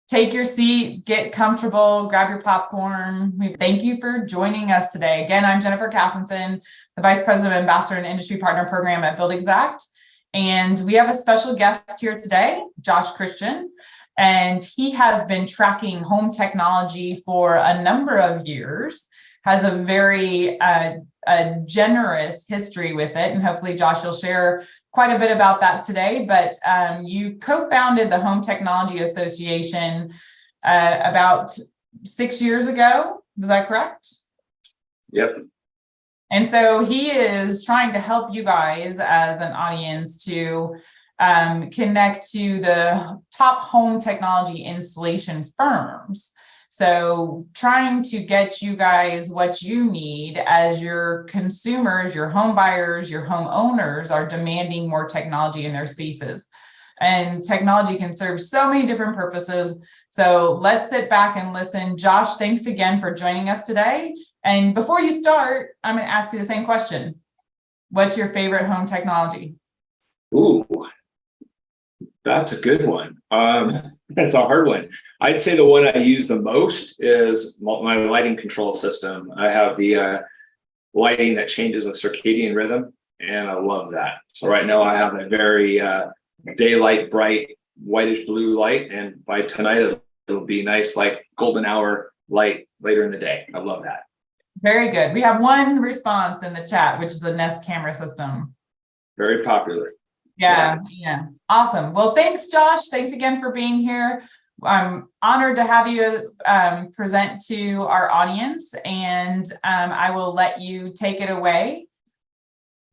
take your seat, get comfortable, grab your popcorn. We thank you for joining us today. Again, I'm Jennifer Cassinson, the Vice President of Ambassador and Industry Partner Program at Buildxact. And we have a special guest here today, Josh Christian. And he has been tracking home technology for a number of years, has a very generous history with it. And hopefully, Josh, you'll share quite a bit about that today. But you co-founded the Home Technology Association about 6 years ago. Was that correct? Yep. And so he is trying to help you guys as an audience to connect to the top home technology installation firms. So trying to get you guys what you need as your consumers, your home buyers, your homeowners are demanding more technology in their spaces. And technology can serve so many different purposes. So let's sit back and listen. Josh, thanks again for joining us today. And before you start, I'm going to ask you the same question. What's your favorite home technology? Ooh, that's a good one. That's a hard one. I'd say the one I use the most is my lighting control system. I have the lighting that changes with circadian rhythm, and I love that. So right now I have a very daylight, bright, whitish blue light, and by tonight it'll be nice, like golden hour light later in the day. I love that. Very good. We have one response in the chat, which is the Nest camera system. Very popular. Yeah. Awesome. Well, thanks, Josh. Thanks again for being here. I'm honored to have you present to our audience, and I will let you take it away.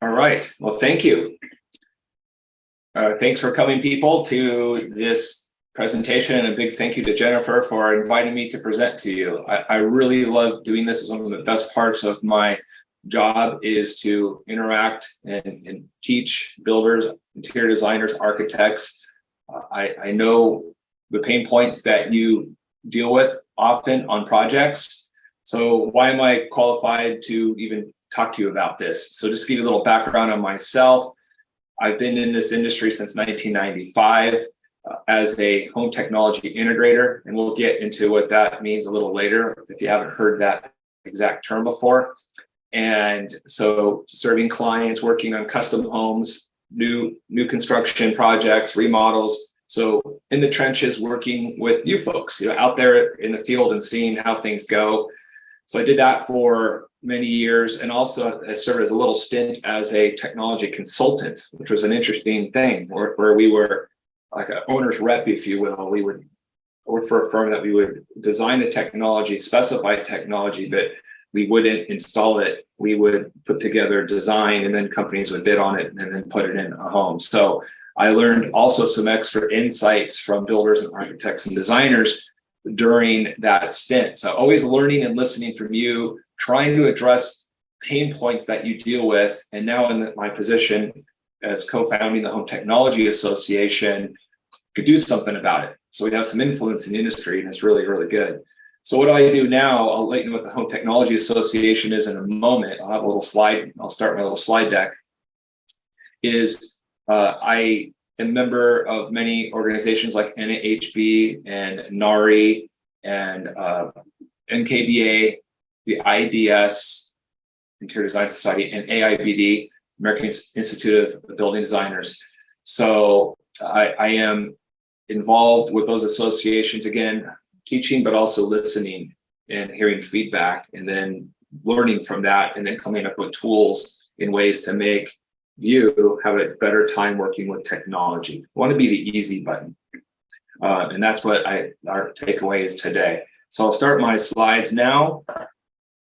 All right. Well, thank you. Thanks for coming, people, to this presentation, and a big thank you to Jennifer for inviting me to present to you. I really love doing this. It's one of the best parts of my job is to interact and teach builders, interior designers, architects. I know the pain points that you deal with often on projects. So why am I qualified to even talk to you about this? So just to give you a little background on myself, I've been in this industry since 1995 as a home technology integrator, and we'll get into what that means a little later if you haven't heard that exact term before. And so serving clients, working on custom homes, new construction projects, remodels. So in the trenches, working with you folks, out there in the field and seeing how things go. So I did that for many years, and also I served as a little stint as a technology consultant, which was an interesting thing where we were like an owner's rep, if you will. We would work for a firm that we would design the technology, specify technology, but we wouldn't install it. We would put together design, and then companies would bid on it and then put it in a home. So I learned also some extra insights from builders and architects and designers during that stint. So always learning and listening from you, trying to address pain points that you deal with. And now in my position as co-founding the Home Technology Association, could do something about it. So we have some influence in the industry, and it's really, really good. So what do I do now? I'll let you know what the Home Technology Association is in a moment. I'll have a little slide. I'll start my little slide deck. I am a member of many organizations like NAHB and NARI and NKBA, the IDS, Interior Design Society, and AIBD, American Institute of Building Designers. So I am involved with those associations, again, teaching, but also listening and hearing feedback, and then learning from that, and then coming up with tools in ways to make you have a better time working with technology. I want to be the easy button. And that's what our takeaway is today. So I'll start my slides now.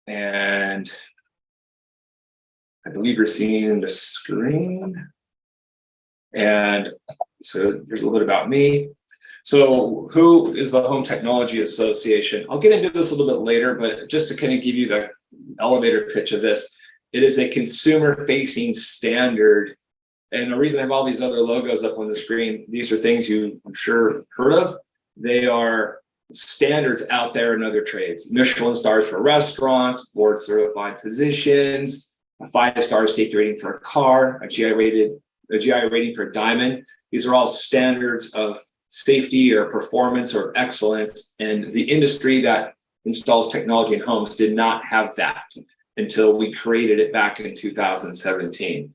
And I believe you're seeing the screen. And so here's a little bit about me. So who is the Home Technology Association? I'll get into this a little bit later, but just to kind of give you the elevator pitch of this, it is a consumer-facing standard. And the reason I have all these other logos up on the screen, these are things I'm sure heard of. They are standards out there in other trades. Michelin stars for restaurants, board certified physicians, a 5-star safety rating for a car, a GI rating for a diamond. These are all standards of safety or performance or excellence. And the industry that installs technology in homes did not have that until we created it back in 2017.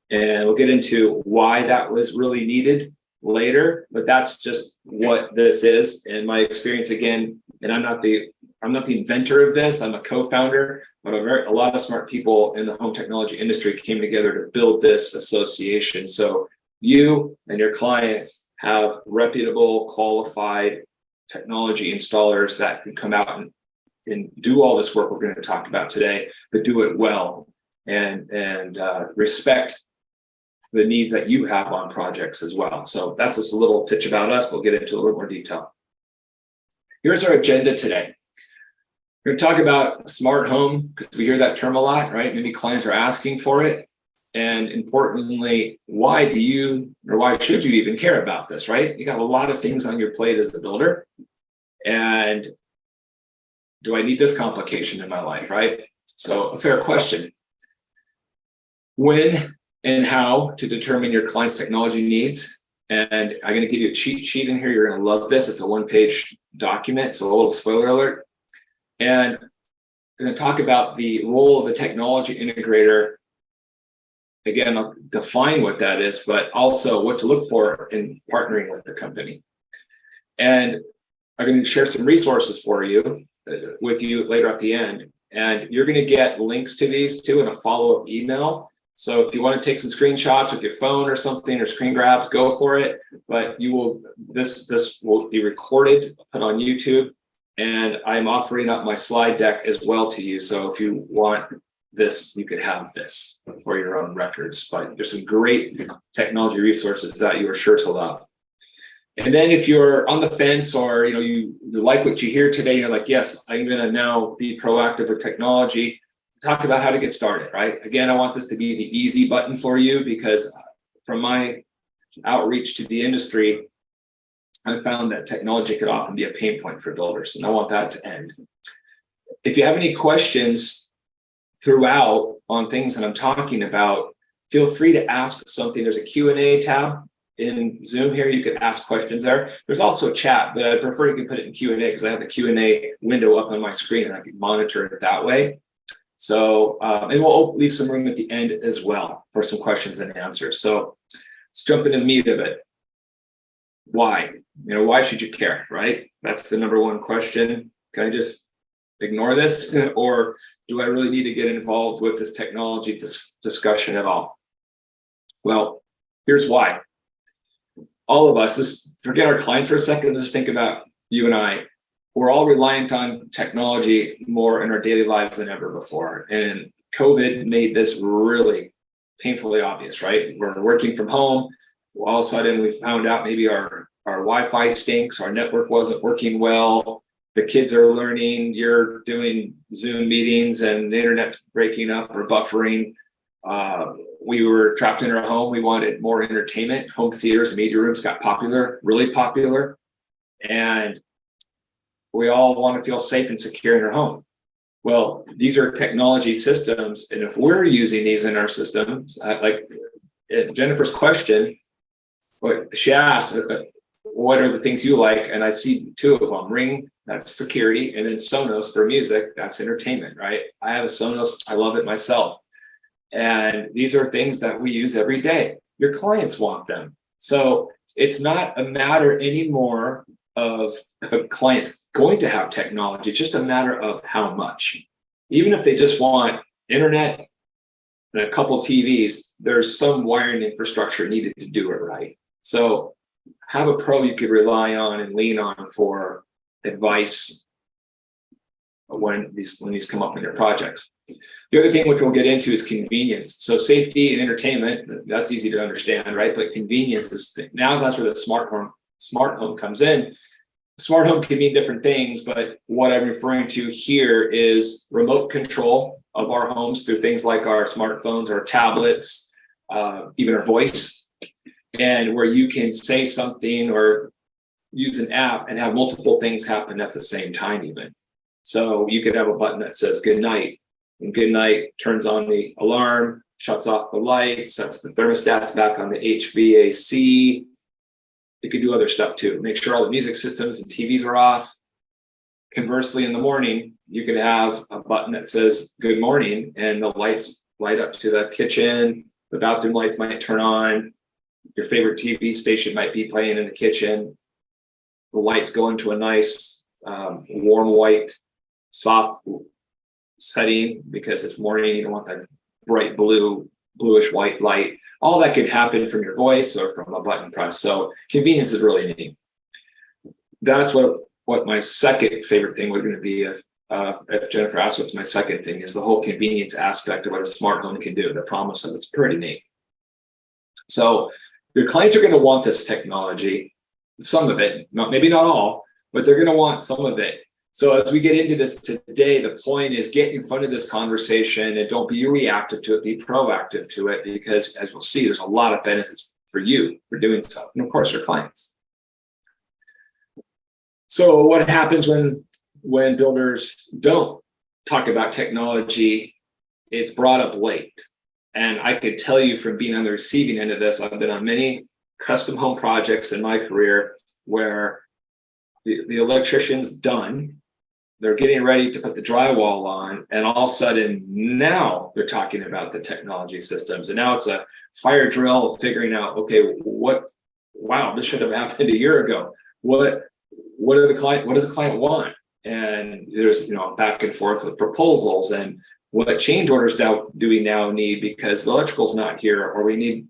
And we'll get into why that was really needed later, but that's just what this is. And my experience again, and I'm not the inventor of this, I'm a co-founder, but a lot of smart people in the home technology industry came together to build this association. So you and your clients have reputable, qualified technology installers that can come out and do all this work we're going to talk about today, but do it well and respect the needs that you have on projects as well. So that's just a little pitch about us. We'll get into a little more detail. Here's our agenda today. We're going to talk about smart home because we hear that term a lot, right? Maybe clients are asking for it. And importantly, why should you even care about this, right? You got a lot of things on your plate as a builder. And do I need this complication in my life, right? So a fair question. When and how to determine your client's technology needs. And I'm going to give you a cheat sheet in here. You're going to love this. It's a one-page document, so a little spoiler alert. And I'm going to talk about the role of a technology integrator. Again, I'll define what that is, but also what to look for in partnering with the company. And I'm going to share some resources with you later at the end. And you're going to get links to these too in a follow-up email. So if you want to take some screenshots with your phone or something or screen grabs, go for it. But this will be recorded, put on YouTube, and I'm offering up my slide deck as well to you. So if you want this, you could have this for your own records. But there's some great technology resources that you are sure to love. And then if you're on the fence or you like what you hear today, you're like, yes, I'm going to now be proactive with technology. Talk about how to get started, right? Again, I want this to be the easy button for you because from my outreach to the industry, I found that technology could often be a pain point for builders, and I want that to end. If you have any questions throughout on things that I'm talking about, feel free to ask something. There's a Q&A tab in Zoom here. You can ask questions there. There's also a chat, but I prefer you can put it in Q&A because I have the Q&A window up on my screen and I can monitor it that way. So, and we'll leave some room at the end as well for some questions and answers. So let's jump into the meat of it. Why? Why should you care, right? That's the number one question. Can I just ignore this? Or do I really need to get involved with this technology discussion at all? Well, here's why. All of us, just forget our client for a second, just think about you and I. We're all reliant on technology more in our daily lives than ever before. And COVID made this really painfully obvious, right? We're working from home. All of a sudden, we found out maybe our Wi-Fi stinks, our network wasn't working well. The kids are learning, you're doing Zoom meetings and the internet's breaking up or buffering. We were trapped in our home. We wanted more entertainment. Home theaters and media rooms got popular, really popular. And we all want to feel safe and secure in our home. Well, these are technology systems. And if we're using these in our systems, like Jennifer's question, she asked, what are the things you like? And I see two of them. Ring, that's security, and then Sonos for music, that's entertainment, right? I have a Sonos, I love it myself. And these are things that we use every day. Your clients want them. So it's not a matter anymore of if a client's going to have technology, it's just a matter of how much. Even if they just want internet and a couple TVs, there's some wiring infrastructure needed to do it right. So have a pro you could rely on and lean on for advice when these come up in your projects. The other thing which we'll get into is convenience. So safety and entertainment, that's easy to understand, right? But convenience is now that's where the smart home comes in. Smart home can mean different things, but what I'm referring to here is remote control of our homes through things like our smartphones, our tablets, even our voice, and where you can say something or use an app and have multiple things happen at the same time even. So you could have a button that says good night, and good night turns on the alarm, shuts off the lights, sets the thermostats back on the HVAC. it could do other stuff too. Make sure all the music systems and TVs are off. Conversely, in the morning, you could have a button that says good morning, and the lights light up to the kitchen. The bathroom lights might turn on. Your favorite TV station might be playing in the kitchen. The lights go into a nice warm white, soft setting because it's morning. You don't want that bright bluish white light. All that could happen from your voice or from a button press. So convenience is really neat. That's what my second favorite thing was going to be if Jennifer asked what's my second thing is the whole convenience aspect of what a smart home can do. The promise of it's pretty neat. So your clients are going to want this technology, some of it, maybe not all, but they're going to want some of it. So as we get into this today, the point is get in front of this conversation and don't be reactive to it, be proactive to it, because as we'll see, there's a lot of benefits for you for doing so, and of course your clients. So what happens when builders don't talk about technology? It's brought up late. And I could tell you from being on the receiving end of this, I've been on many custom home projects in my career where the electrician's done, they're getting ready to put the drywall on, and all of a sudden now they're talking about the technology systems. And now it's a fire drill of figuring out, okay, wow, this should have happened a year ago. What does the client want? And there's, back and forth with proposals and what change orders do we now need because the electrical's not here, or we need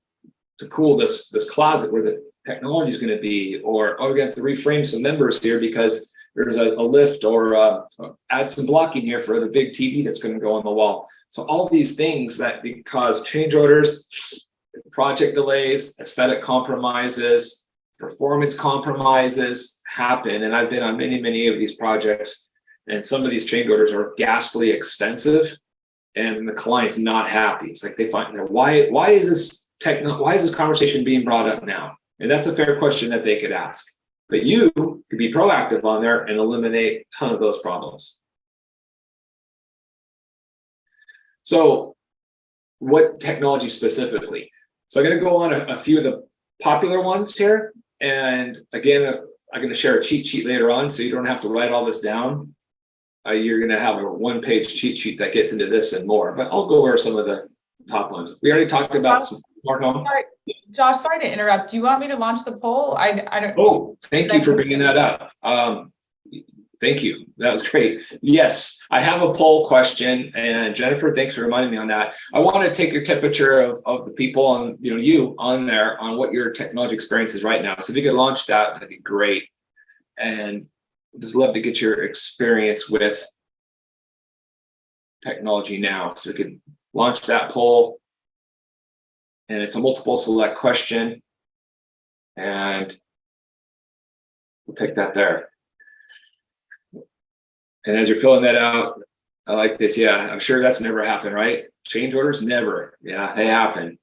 to cool this closet where the technology is going to be, or we got to reframe some members here because there's a lift, or add some blocking here for the big TV that's going to go on the wall. So all these things that cause change orders, project delays, aesthetic compromises, performance compromises happen. And I've been on many of these projects, and some of these change orders are ghastly expensive, and the client's not happy. It's like they find why is this conversation being brought up now? And that's a fair question that they could ask. But you could be proactive on there and eliminate a ton of those problems. So what technology specifically? So I'm going to go on a few of the popular ones here. And again, I'm going to share a cheat sheet later on, so you don't have to write all this down. You're going to have a one-page cheat sheet that gets into this and more, but I'll go over some of the top ones. We already talked about smart home. Josh, sorry to interrupt. Do you want me to launch the poll? I don't. Oh, thank you for bringing that up. Thank you. That was great. Yes, I have a poll question, and Jennifer, thanks for reminding me on that. I want to take your temperature of the people on, you on there on what your technology experience is right now. So if you could launch that, that'd be great. And just love to get your experience with technology now. So we could launch that poll, and it's a multiple select question, and we'll take that there. And as you're filling that out, I like this. Yeah, I'm sure that's never happened, right? Change orders, never. Yeah, they happen.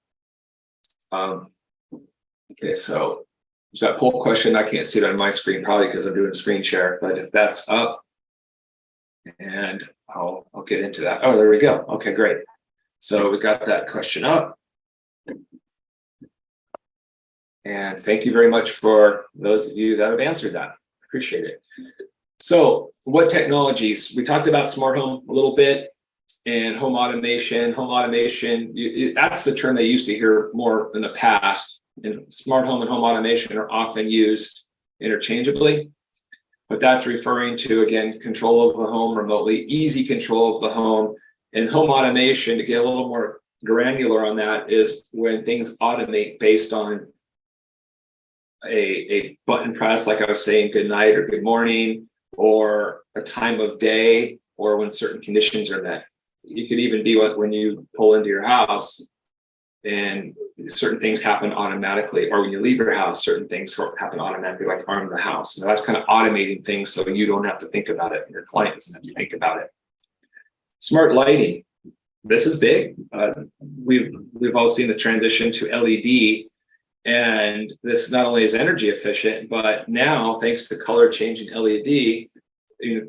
Okay, so there's that poll question. I can't see it on my screen, probably because I'm doing a screen share, but if that's up, and I'll get into that. Oh, there we go. Okay, great. So we got that question up. And thank you very much for those of you that have answered that. Appreciate it. So what technologies? We talked about smart home a little bit, and home automation. Home automation, that's the term they used to hear more in the past. And smart home and home automation are often used interchangeably, but that's referring to, again, control of the home remotely, easy control of the home. And home automation, to get a little more granular on that, is when things automate based on a button press, like I was saying, good night or good morning, or a time of day, or when certain conditions are met. It could even be when you pull into your house and certain things happen automatically, or when you leave your house, certain things happen automatically, like arm the house. So that's kind of automating things so you don't have to think about it, and your client doesn't have to think about it. Smart lighting. This is big. We've all seen the transition to LED, and this not only is energy efficient, but now thanks to color changing LED,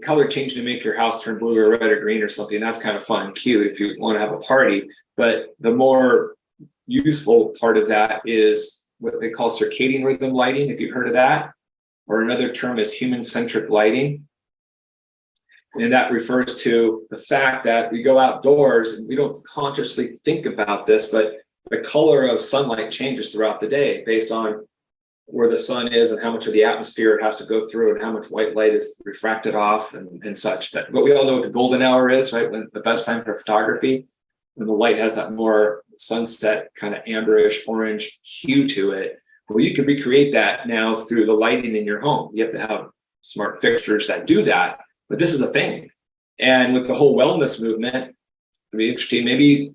color changing to make your house turn blue or red or green or something. That's kind of fun, cute if you want to have a party. But the more useful part of that is what they call circadian rhythm lighting, if you've heard of that, or another term is human-centric lighting. And that refers to the fact that we go outdoors and we don't consciously think about this, but the color of sunlight changes throughout the day based on where the sun is and how much of the atmosphere it has to go through and how much white light is refracted off and such. That, but we all know what the golden hour is, right? When the best time for photography, when the light has that more sunset kind of amberish orange hue to it. Well, you can recreate that now through the lighting in your home. You have to have smart fixtures that do that, but this is a thing. And with the whole wellness movement, it'd be interesting, maybe,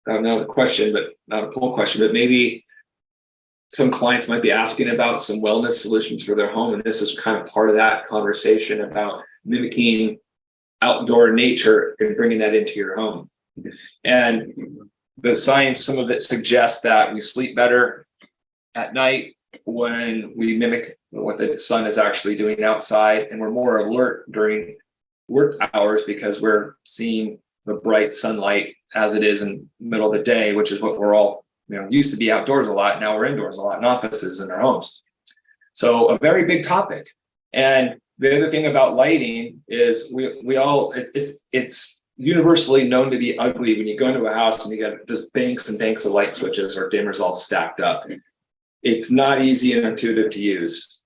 I don't know the question, but not a poll question, but maybe some clients might be asking about some wellness solutions for their home. And this is kind of part of that conversation about mimicking outdoor nature and bringing that into your home. And the science, some of it suggests that we sleep better at night when we mimic what the sun is actually doing outside, and we're more alert during work hours because we're seeing the bright sunlight as it is in the middle of the day, which is what we're all, used to be outdoors a lot. Now we're indoors a lot in offices and our homes. So a very big topic. And the other thing about lighting is it's universally known to be ugly when you go into a house and you got just banks and banks of light switches or dimmers all stacked up. It's not easy and intuitive to use.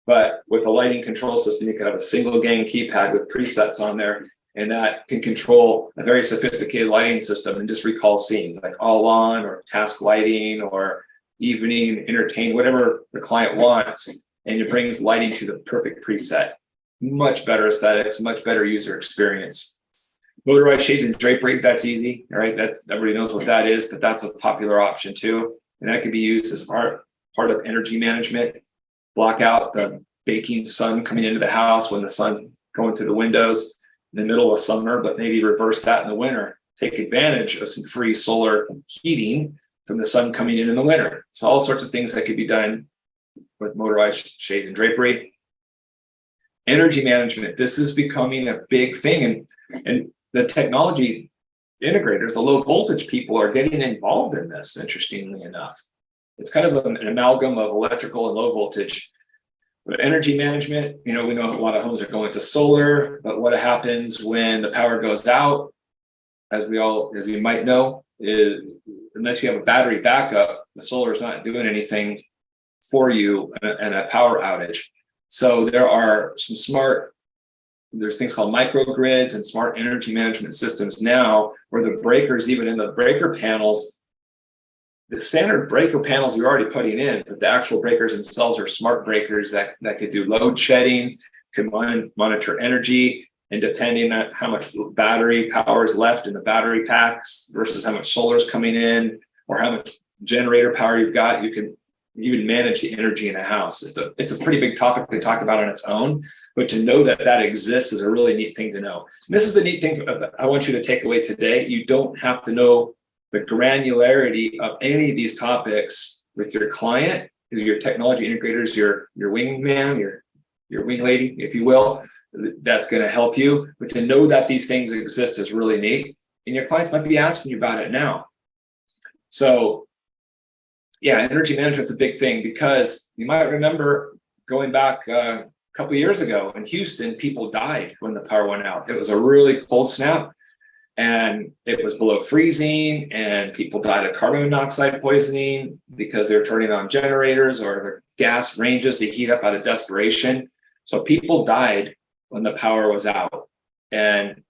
But with a lighting control system, you can have a single gang keypad with presets on there, and that can control a very sophisticated lighting system and just recall scenes like all on or task lighting or evening, entertain, whatever the client wants. And it brings lighting to the perfect preset. Much better aesthetics, much better user experience. Motorized shades and drapery, that's easy, all right? That's, everybody knows what that is, but that's a popular option too. And that can be used as part of energy management. Block out the baking sun coming into the house when the sun's going through the windows in the middle of summer, but maybe reverse that in the winter. Take advantage of some free solar heating from the sun coming in the winter. So all sorts of things that could be done with motorized shade and drapery. Energy management, this is becoming a big thing. And the technology integrators, the low voltage people are getting involved in this, interestingly enough. It's kind of an amalgam of electrical and low voltage. But energy management, we know a lot of homes are going to solar, but what happens when the power goes out, as you might know, is unless you have a battery backup, the solar is not doing anything for you in a power outage. So there are there's things called microgrids and smart energy management systems now where the breakers, even in the breaker panels, the standard breaker panels you're already putting in, but the actual breakers themselves are smart breakers that could do load shedding, can monitor energy, and depending on how much battery power is left in the battery packs versus how much solar is coming in or how much generator power you've got, you can even manage the energy in a house. It's a pretty big topic to talk about on its own, but to know that exists is a really neat thing to know. And this is the neat thing I want you to take away today. You don't have to know the granularity of any of these topics with your client, because your technology integrators, your wingman, your wing lady, if you will, that's going to help you. But to know that these things exist is really neat. And your clients might be asking you about it now. So yeah, energy management's a big thing because you might remember going back a couple of years ago in Houston, people died when the power went out. It was a really cold snap and it was below freezing and people died of carbon monoxide poisoning because they're turning on generators or their gas ranges to heat up out of desperation. So people died when the power was out, and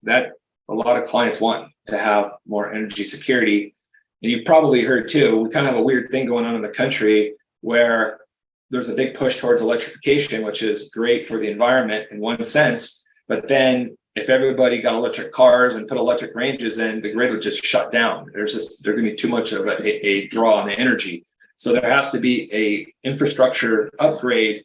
that a lot of clients want to have more energy security. And you've probably heard too, we kind of have a weird thing going on in the country where there's a big push towards electrification, which is great for the environment in one sense. But then if everybody got electric cars and put electric ranges in, the grid would just shut down. There's going to be too much of a draw on the energy. So there has to be a infrastructure upgrade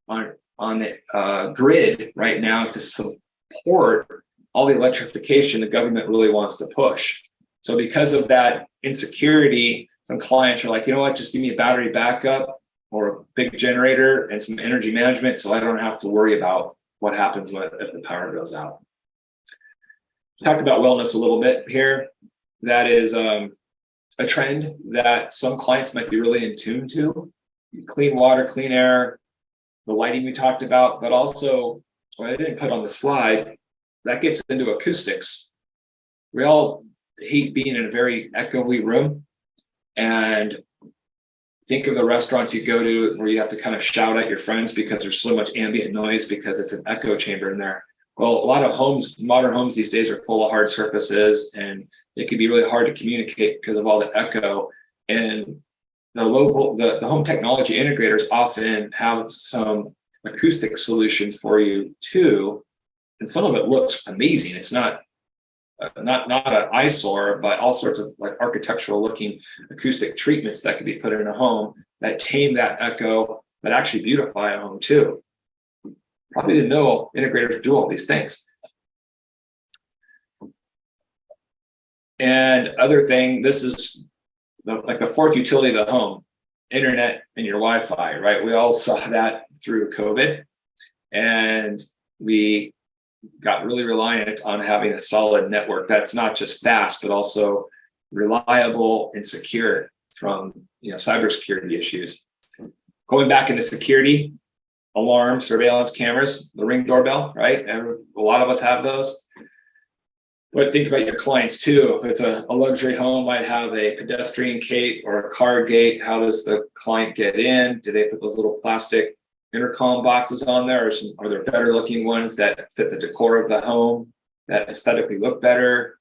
on the grid right now to support all the electrification the government really wants to push. So because of that insecurity, some clients are like, you know what, just give me a battery backup or a big generator and some energy management so I don't have to worry about what happens if the power goes out. We talked about wellness a little bit here. That is a trend that some clients might be really in tune to. Clean water, clean air, the lighting we talked about, but also what I didn't put on the slide, that gets into acoustics. We all hate being in a very echoey room, and think of the restaurants you go to where you have to kind of shout at your friends because there's so much ambient noise because it's an echo chamber in there. Well, a lot of homes, modern homes these days, are full of hard surfaces, and it can be really hard to communicate because of all the echo. And the home technology integrators often have some acoustic solutions for you too, and some of it looks amazing. It's not an eyesore, but all sorts of like architectural looking acoustic treatments that could be put in a home that tame that echo, that actually beautify a home too. Probably didn't know integrators do all these things. And other thing, this is like the fourth utility of the home, internet and your Wi-Fi, right? We all saw that through COVID, and we got really reliant on having a solid network that's not just fast, but also reliable and secure from cybersecurity issues. Going back into security, alarm, surveillance cameras, the Ring doorbell, right? And a lot of us have those. But think about your clients too. If it's a luxury home, might have a pedestrian gate or a car gate. How does the client get in? Do they put those little plastic intercom boxes on there, or are there better looking ones that fit the decor of the home that aesthetically look better?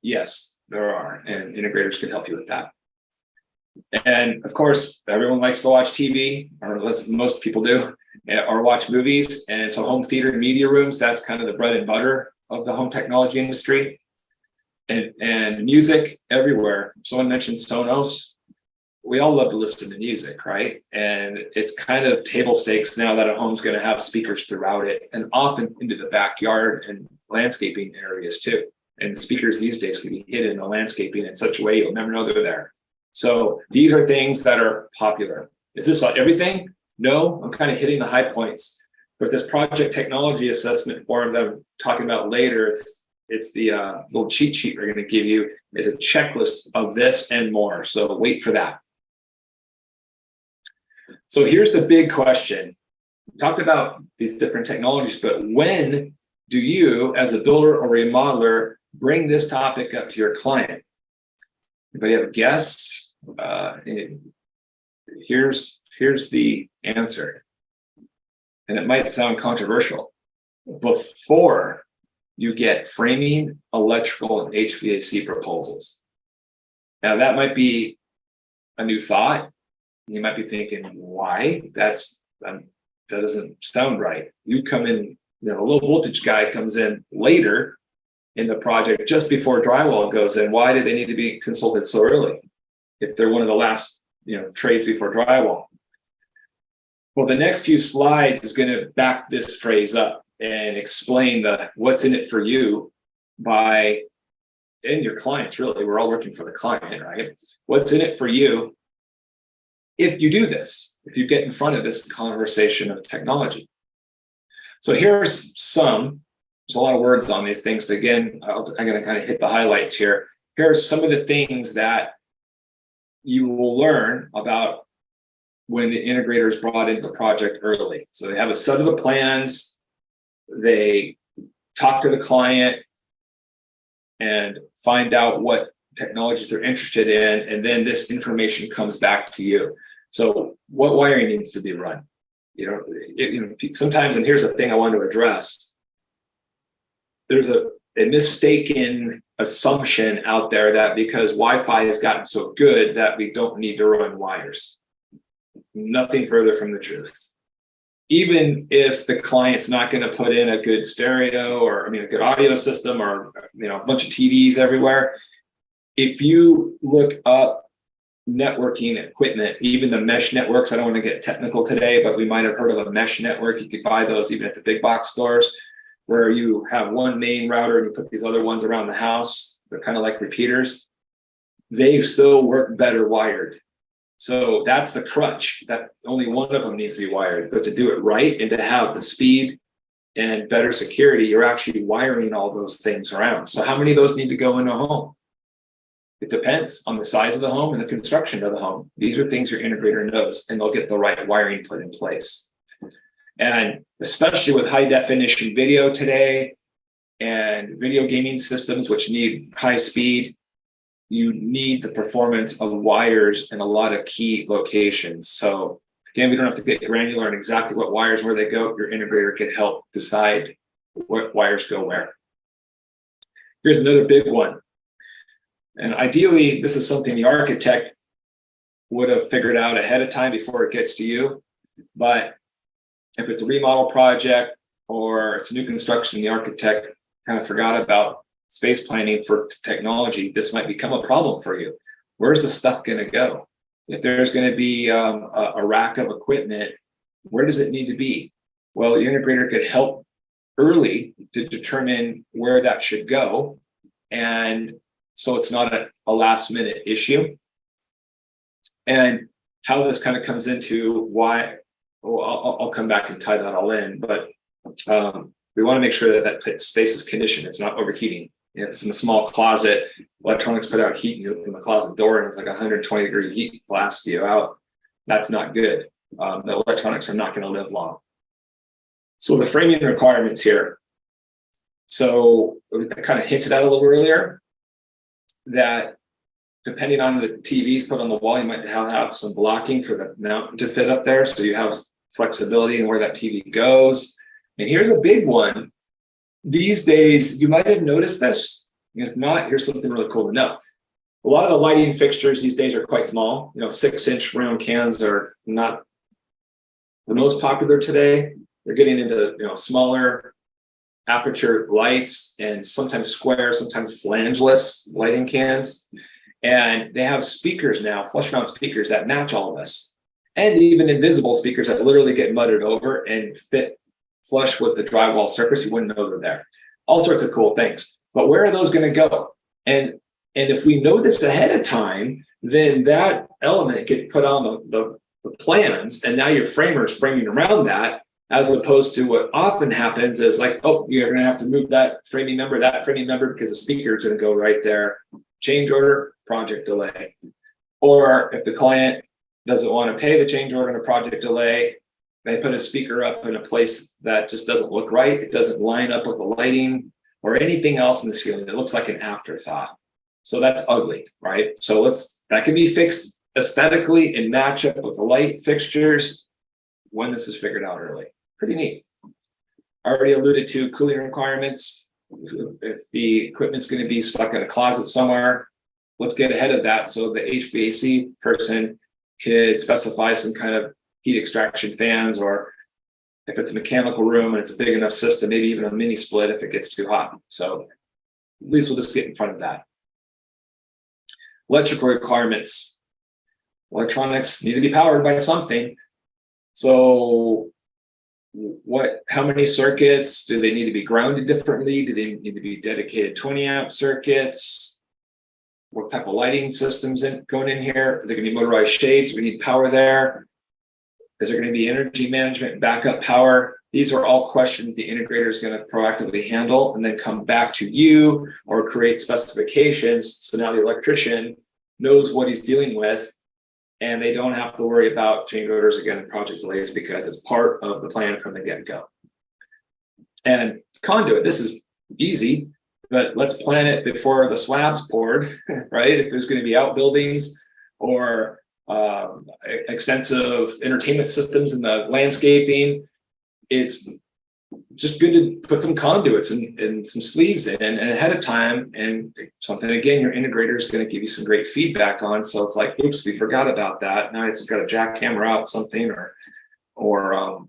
Yes, there are, and integrators can help you with that. And of course, everyone likes to watch TV, or most people do, or watch movies. And so home theater and media rooms, that's kind of the bread and butter of the home technology industry. And music everywhere. Someone mentioned Sonos. We all love to listen to music, right? And it's kind of table stakes now that a home's going to have speakers throughout it, and often into the backyard and landscaping areas too. And the speakers these days can be hidden in the landscaping in such a way you'll never know they're there. So these are things that are popular. Is this everything? No, I'm kind of hitting the high points. But this project technology assessment form that I'm talking about later, it's the little cheat sheet we're going to give you is a checklist of this and more. So wait for that. So here's the big question. We talked about these different technologies, but when do you, as a builder or remodeler, bring this topic up to your client? Anybody have a guess? Here's the answer. And it might sound controversial. Before you get framing, electrical, and HVAC proposals. Now that might be a new thought. You might be thinking, why? That doesn't sound right. You come in, a low voltage guy comes in later in the project, just before drywall goes in. Why do they need to be consulted so early if they're one of the last trades before drywall? Well, the next few slides is going to back this phrase up and explain what's in it for you and your clients. Really, we're all working for the client, right? What's in it for you if you do this, if you get in front of this conversation of technology. So there's a lot of words on these things, but again, I'm going to kind of hit the highlights here. Here are some of the things that you will learn about when the integrator is brought into the project early. So they have a set of the plans, they talk to the client and find out what technologies they're interested in, and then this information comes back to you. So what wiring needs to be run? Sometimes, and here's the thing I want to address, there's a mistaken assumption out there that because Wi-Fi has gotten so good that we don't need to run wires. Nothing further from the truth. Even if the client's not going to put in a good stereo or a good audio system or a bunch of TVs everywhere, if you look up networking equipment, even the mesh networks, I don't want to get technical today, but we might have heard of a mesh network. You could buy those even at the big box stores, where you have one main router and you put these other ones around the house. They're kind of like repeaters. They still work better wired. So that's the crutch, that only one of them needs to be wired. But to do it right and to have the speed and better security, you're actually wiring all those things around. So how many of those need to go in a home? It depends on the size of the home and the construction of the home. These are things your integrator knows, and they'll get the right wiring put in place. And especially with high definition video today and video gaming systems, which need high speed, you need the performance of wires in a lot of key locations. So again, we don't have to get granular on exactly what wires, where they go. Your integrator can help decide what wires go where. Here's another big one. And ideally, this is something the architect would have figured out ahead of time before it gets to you. But if it's a remodel project or it's new construction, the architect kind of forgot about space planning for technology, this might become a problem for you. Where's the stuff going to go? If there's going to be a rack of equipment, where does it need to be? Well, the integrator could help early to determine where that should go. And so it's not a last minute issue. And how this kind of comes into why, well, I'll come back and tie that all in, but we want to make sure that that space is conditioned. It's not overheating. If it's in a small closet, electronics put out heat, and you open the closet door and it's like 120-degree heat blast you out. That's not good. The electronics are not going to live long. So the framing requirements here. So I kind of hinted at a little earlier that depending on the TVs put on the wall, you might have some blocking for the mount to fit up there. So you have flexibility in where that TV goes. And here's a big one. These days, you might have noticed this. If not, here's something really cool to know. A lot of the lighting fixtures these days are quite small. 6-inch round cans are not the most popular today. They're getting into smaller aperture lights and sometimes square, sometimes flangeless lighting cans. And they have speakers now, flush mount speakers that match all of this. And even invisible speakers that literally get muttered over and fit flush with the drywall surface. You wouldn't know they're there. All sorts of cool things. But where are those going to go? And if we know this ahead of time, then that element gets put on the plans, and now your framer is framing around that, as opposed to what often happens is like, oh, you're going to have to move that framing number because the speaker is going to go right there. Change order, project delay. Or if the client doesn't want to pay the change order and a project delay, they put a speaker up in a place that just doesn't look right. It doesn't line up with the lighting or anything else in the ceiling. It looks like an afterthought. So that's ugly, right? So that can be fixed aesthetically and match up with the light fixtures when this is figured out early. Pretty neat. I already alluded to cooling requirements. If the equipment's going to be stuck in a closet somewhere, let's get ahead of that so the HVAC person could specify some kind of heat extraction fans, or if it's a mechanical room and it's a big enough system, maybe even a mini split if it gets too hot. So at least we'll just get in front of that. Electrical requirements. Electronics need to be powered by something. So how many circuits? Do they need to be grounded differently? Do they need to be dedicated 20 amp circuits? What type of lighting systems going in here? Are they going to be motorized shades? We need power there. Is there going to be energy management, backup power? These are all questions the integrator is going to proactively handle and then come back to you or create specifications. So now the electrician knows what he's dealing with, and they don't have to worry about change orders again and project delays because it's part of the plan from the get-go. And conduit, this is easy, but let's plan it before the slab's poured, right? If there's going to be outbuildings or extensive entertainment systems in the landscaping, it's just good to put some conduits and some sleeves in and ahead of time, and something again your integrator is going to give you some great feedback on. So it's like, oops, we forgot about that. Now it's got to jackhammer out something or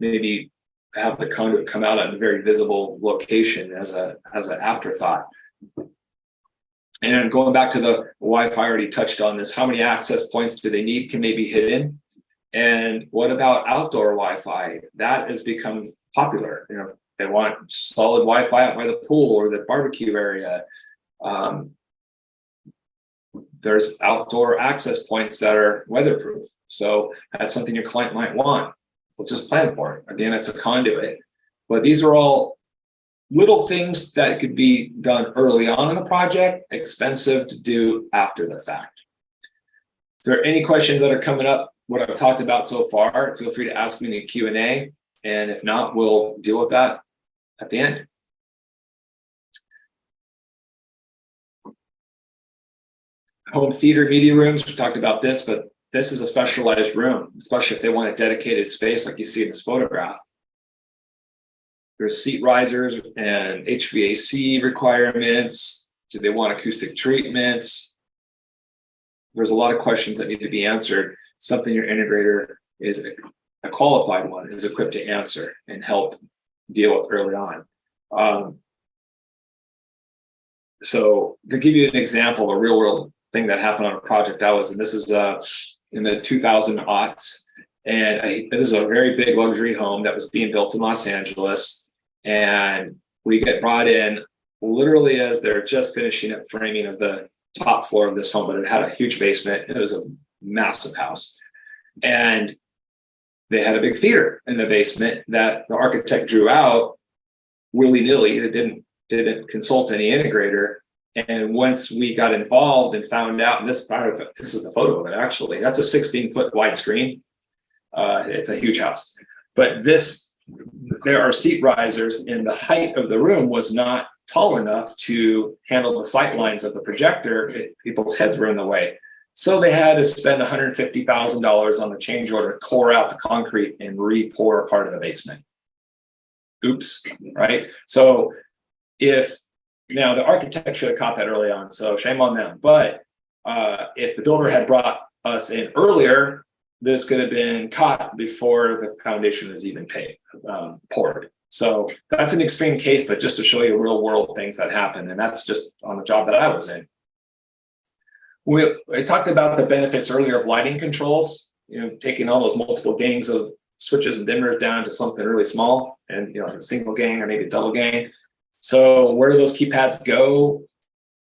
maybe have the conduit come out at a very visible location as an afterthought. And going back to the Wi-Fi, I already touched on this. How many access points do they need? Can they be hidden? And what about outdoor Wi-Fi? That has become popular. They want solid Wi-Fi out by the pool or the barbecue area. There's outdoor access points that are weatherproof. So that's something your client might want. Let's just plan for it. Again, it's a conduit. But these are all little things that could be done early on in the project, expensive to do after the fact. If there are any questions that are coming up, what I've talked about so far, feel free to ask me in the Q&A. And if not, we'll deal with that at the end. Home theater media rooms, we talked about this, but this is a specialized room, especially if they want a dedicated space like you see in this photograph. There's seat risers and HVAC requirements. Do they want acoustic treatments? There's a lot of questions that need to be answered. Something your integrator is a qualified one is equipped to answer and help deal with early on. So to give you an example, a real world thing that happened on a project I was, and this is in the 2000 aughts, and this is a very big luxury home that was being built in Los Angeles, and we get brought in literally as they're just finishing up framing of the top floor of this home, but it had a huge basement and it was a massive house, and they had a big theater in the basement that the architect drew out willy-nilly. It didn't consult any integrator. And once we got involved and found out, and this is the photo of it actually, that's a 16-foot wide screen. It's a huge house, but there are seat risers, and the height of the room was not tall enough to handle the sight lines of the projector. People's heads were in the way. So they had to spend $150,000 on the change order, tore out the concrete and re-pour part of the basement. Oops, right? So now the architect should have caught that early on, so shame on them. But if the builder had brought us in earlier, this could have been caught before the foundation was even poured. So that's an extreme case, but just to show you real world things that happen, and that's just on the job that I was in. I talked about the benefits earlier of lighting controls, taking all those multiple gangs of switches and dimmers down to something really small, and a single gang or maybe a double gang. So where do those keypads go?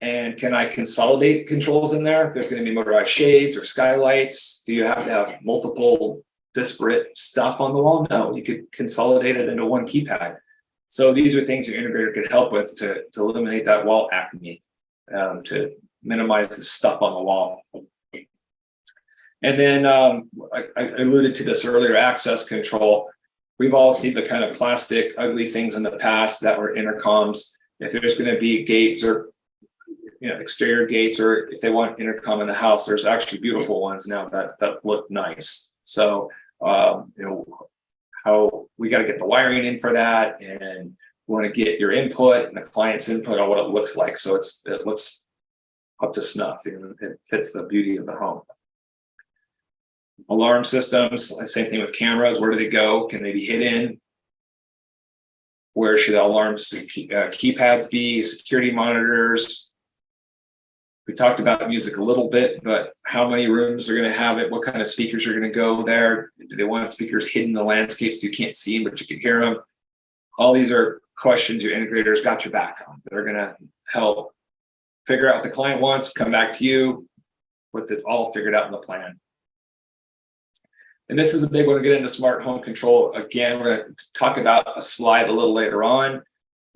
And can I consolidate controls in there? If there's going to be motorized shades or skylights, do you have to have multiple disparate stuff on the wall? No, you could consolidate it into one keypad. So these are things your integrator could help with to eliminate that wall acme, to minimize the stuff on the wall. And then I alluded to this earlier, access control. We've all seen the kind of plastic, ugly things in the past that were intercoms. If there's going to be gates or exterior gates, or if they want intercom in the house, there's actually beautiful ones now that look nice. So how we got to get the wiring in for that, and we want to get your input and the client's input on what it looks like, so it looks up to snuff. It fits the beauty of the home. Alarm systems, same thing with cameras. Where do they go? Can they be hidden? Where should the alarms keypads be? Security monitors. We talked about music a little bit, but how many rooms are going to have it? What kind of speakers are going to go there? Do they want speakers hidden in the landscape so you can't see them, but you can hear them? All these are questions your integrators got your back on. They're going to help figure out what the client wants, come back to you with it all figured out in the plan. And this is a big one to get into smart home control. Again, we're going to talk about a slide a little later on,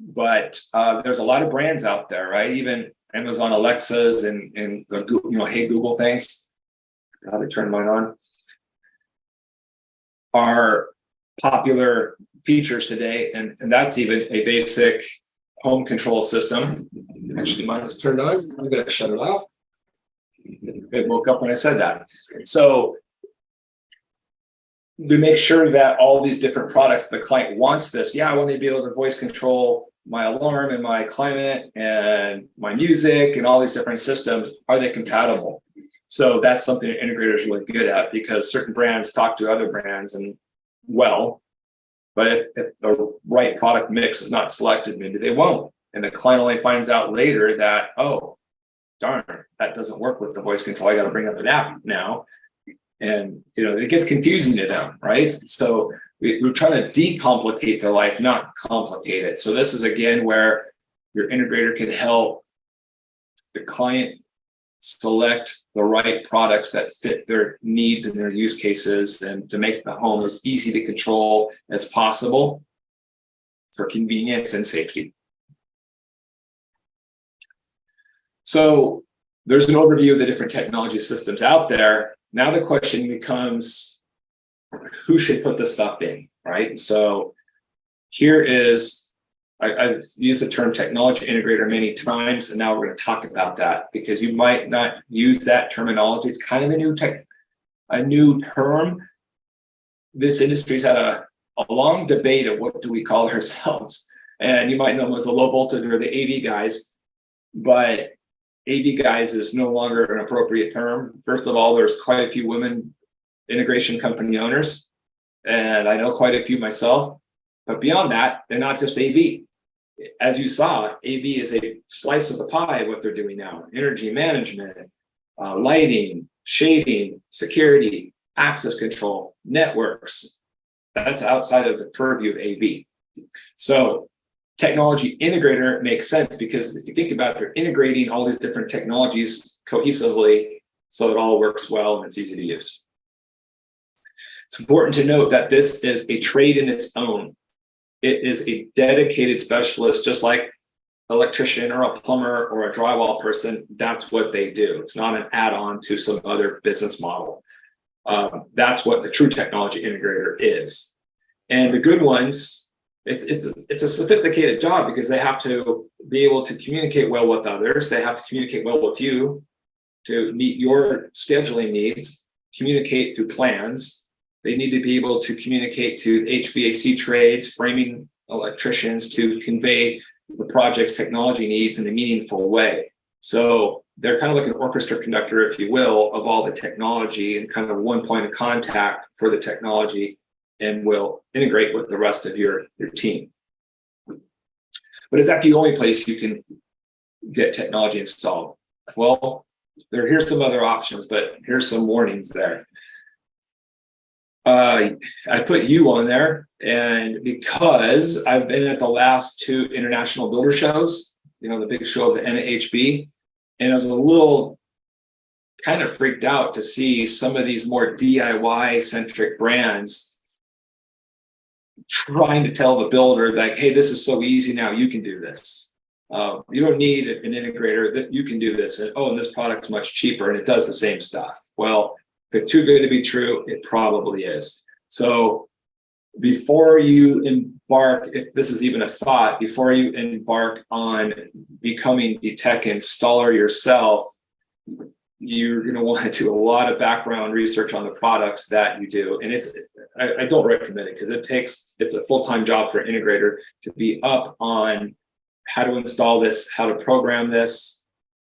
but there's a lot of brands out there, right? Even Amazon Alexas and the Hey Google things, how they turn mine on, are popular features today, and that's even a basic home control system. Actually, mine was turned on. I'm going to shut it off. It woke up when I said that. So we make sure that all these different products, the client wants this. Yeah, I want to be able to voice control my alarm and my climate and my music and all these different systems. Are they compatible? So that's something an integrator is really good at, because certain brands talk to other brands and but if the right product mix is not selected, maybe they won't. And the client only finds out later that, oh, darn, that doesn't work with the voice control. I got to bring up an app now. And, it gets confusing to them, right? So we're trying to decomplicate their life, not complicate it. So this is, again, where your integrator can help the client select the right products that fit their needs and their use cases, and to make the home as easy to control as possible. for convenience and safety. So there's an overview of the different technology systems out there. Now the question becomes, who should put this stuff in, right? So here is, I've used the term technology integrator many times, and now we're going to talk about that because you might not use that terminology. It's kind of a new term. This industry's had a long debate of what do we call ourselves, and you might know them as the low voltage or the AV guys, but AV guys is no longer an appropriate term. First of all, there's quite a few women integration company owners, and I know quite a few myself, but beyond that, they're not just AV. As you saw, AV is a slice of the pie of what they're doing now. Energy management, lighting, shading, security, access control, networks. That's outside of the purview of AV. So technology integrator makes sense because if you think about it, they're integrating all these different technologies cohesively so it all works well and it's easy to use. It's important to note that this is a trade in its own. It is a dedicated specialist, just like an electrician or a plumber or a drywall person. That's what they do. It's not an add-on to some other business model. That's what the true technology integrator is. And the good ones, it's a sophisticated job because they have to be able to communicate well with others. They have to communicate well with you to meet your scheduling needs, communicate through plans. They need to be able to communicate to HVAC trades, framing electricians to convey the project's technology needs in a meaningful way. So they're kind of like an orchestra conductor, if you will, of all the technology and kind of one point of contact for the technology and will integrate with the rest of your team. But is that the only place you can get technology installed? Well, here's some other options, but here's some warnings there. I put you on there, and because I've been at the last two international builder shows, the big show of the NHB, and I was a little kind of freaked out to see some of these more DIY centric brands trying to tell the builder like, hey, this is so easy now, you can do this. You don't need an integrator, that you can do this. And this product's much cheaper and it does the same stuff. Well, if it's too good to be true, it probably is. So before you embark, if this is even a thought, before you embark on becoming the tech installer yourself, you're going to want to do a lot of background research on the products that you do. And I don't recommend it because it's a full-time job for an integrator to be up on how to install this, how to program this,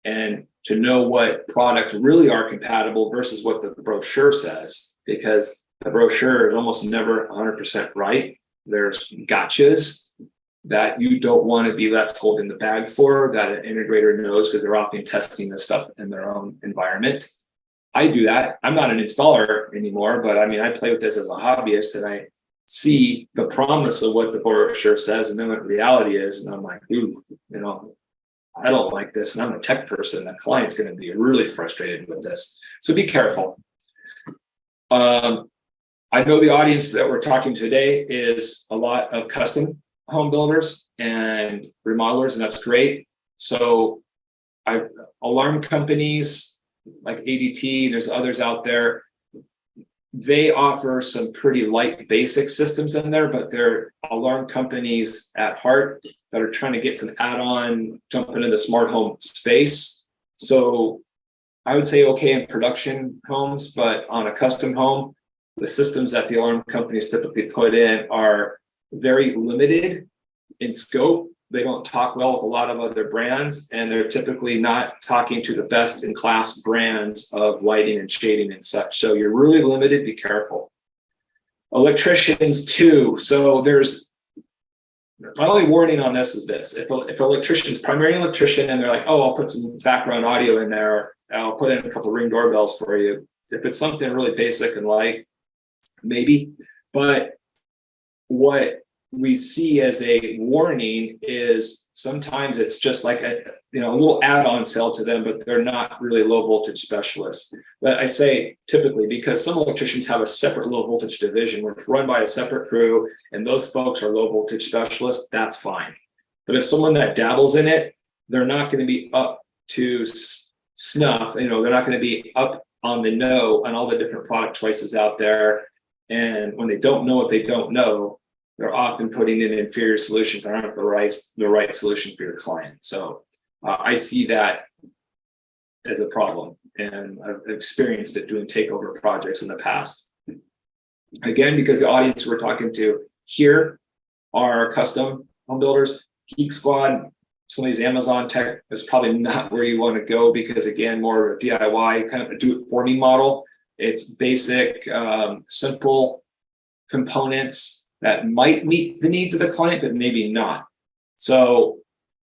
and to know what products really are compatible versus what the brochure says, because the brochure is almost never 100% right. There's gotchas that you don't want to be left holding the bag for, that an integrator knows because they're often testing this stuff in their own environment. I do that. I'm not an installer anymore, but I play with this as a hobbyist and I see the promise of what the brochure says and then what reality is. And I'm like, ooh, I don't like this, and I'm a tech person. The client's going to be really frustrated with this. So be careful. I know the audience that we're talking today is a lot of custom home builders and remodelers, and that's great. So alarm companies like ADT, there's others out there. They offer some pretty light basic systems in there, but they're alarm companies at heart that are trying to get some add-on, jumping into the smart home space. So I would say okay in production homes, but on a custom home, the systems that the alarm companies typically put in are very limited in scope. They don't talk well with a lot of other brands, and they're typically not talking to the best in class brands of lighting and shading and such. So you're really limited, be careful. Electricians too. So my only warning on this is this: if an electrician is primarily an electrician and they're like, oh, I'll put some background audio in there, I'll put in a couple of Ring doorbells for you. If it's something really basic and light, maybe. But what we see as a warning is sometimes it's just like a little add-on sale to them, but they're not really low voltage specialists. But I say typically because some electricians have a separate low voltage division where it's run by a separate crew and those folks are low voltage specialists, that's fine. But if someone that dabbles in it, they're not going to be up to snuff, they're not going to be up on the know on all the different product choices out there. And when they don't know what they don't know, they're often putting in inferior solutions that aren't the right solution for your client. So I see that as a problem, and I've experienced it doing takeover projects in the past. Again, because the audience we're talking to here are custom home builders, Geek Squad, some of these Amazon tech is probably not where you want to go because, again, more of a DIY kind of a do-it-for-me model. It's basic, simple components that might meet the needs of the client, but maybe not. So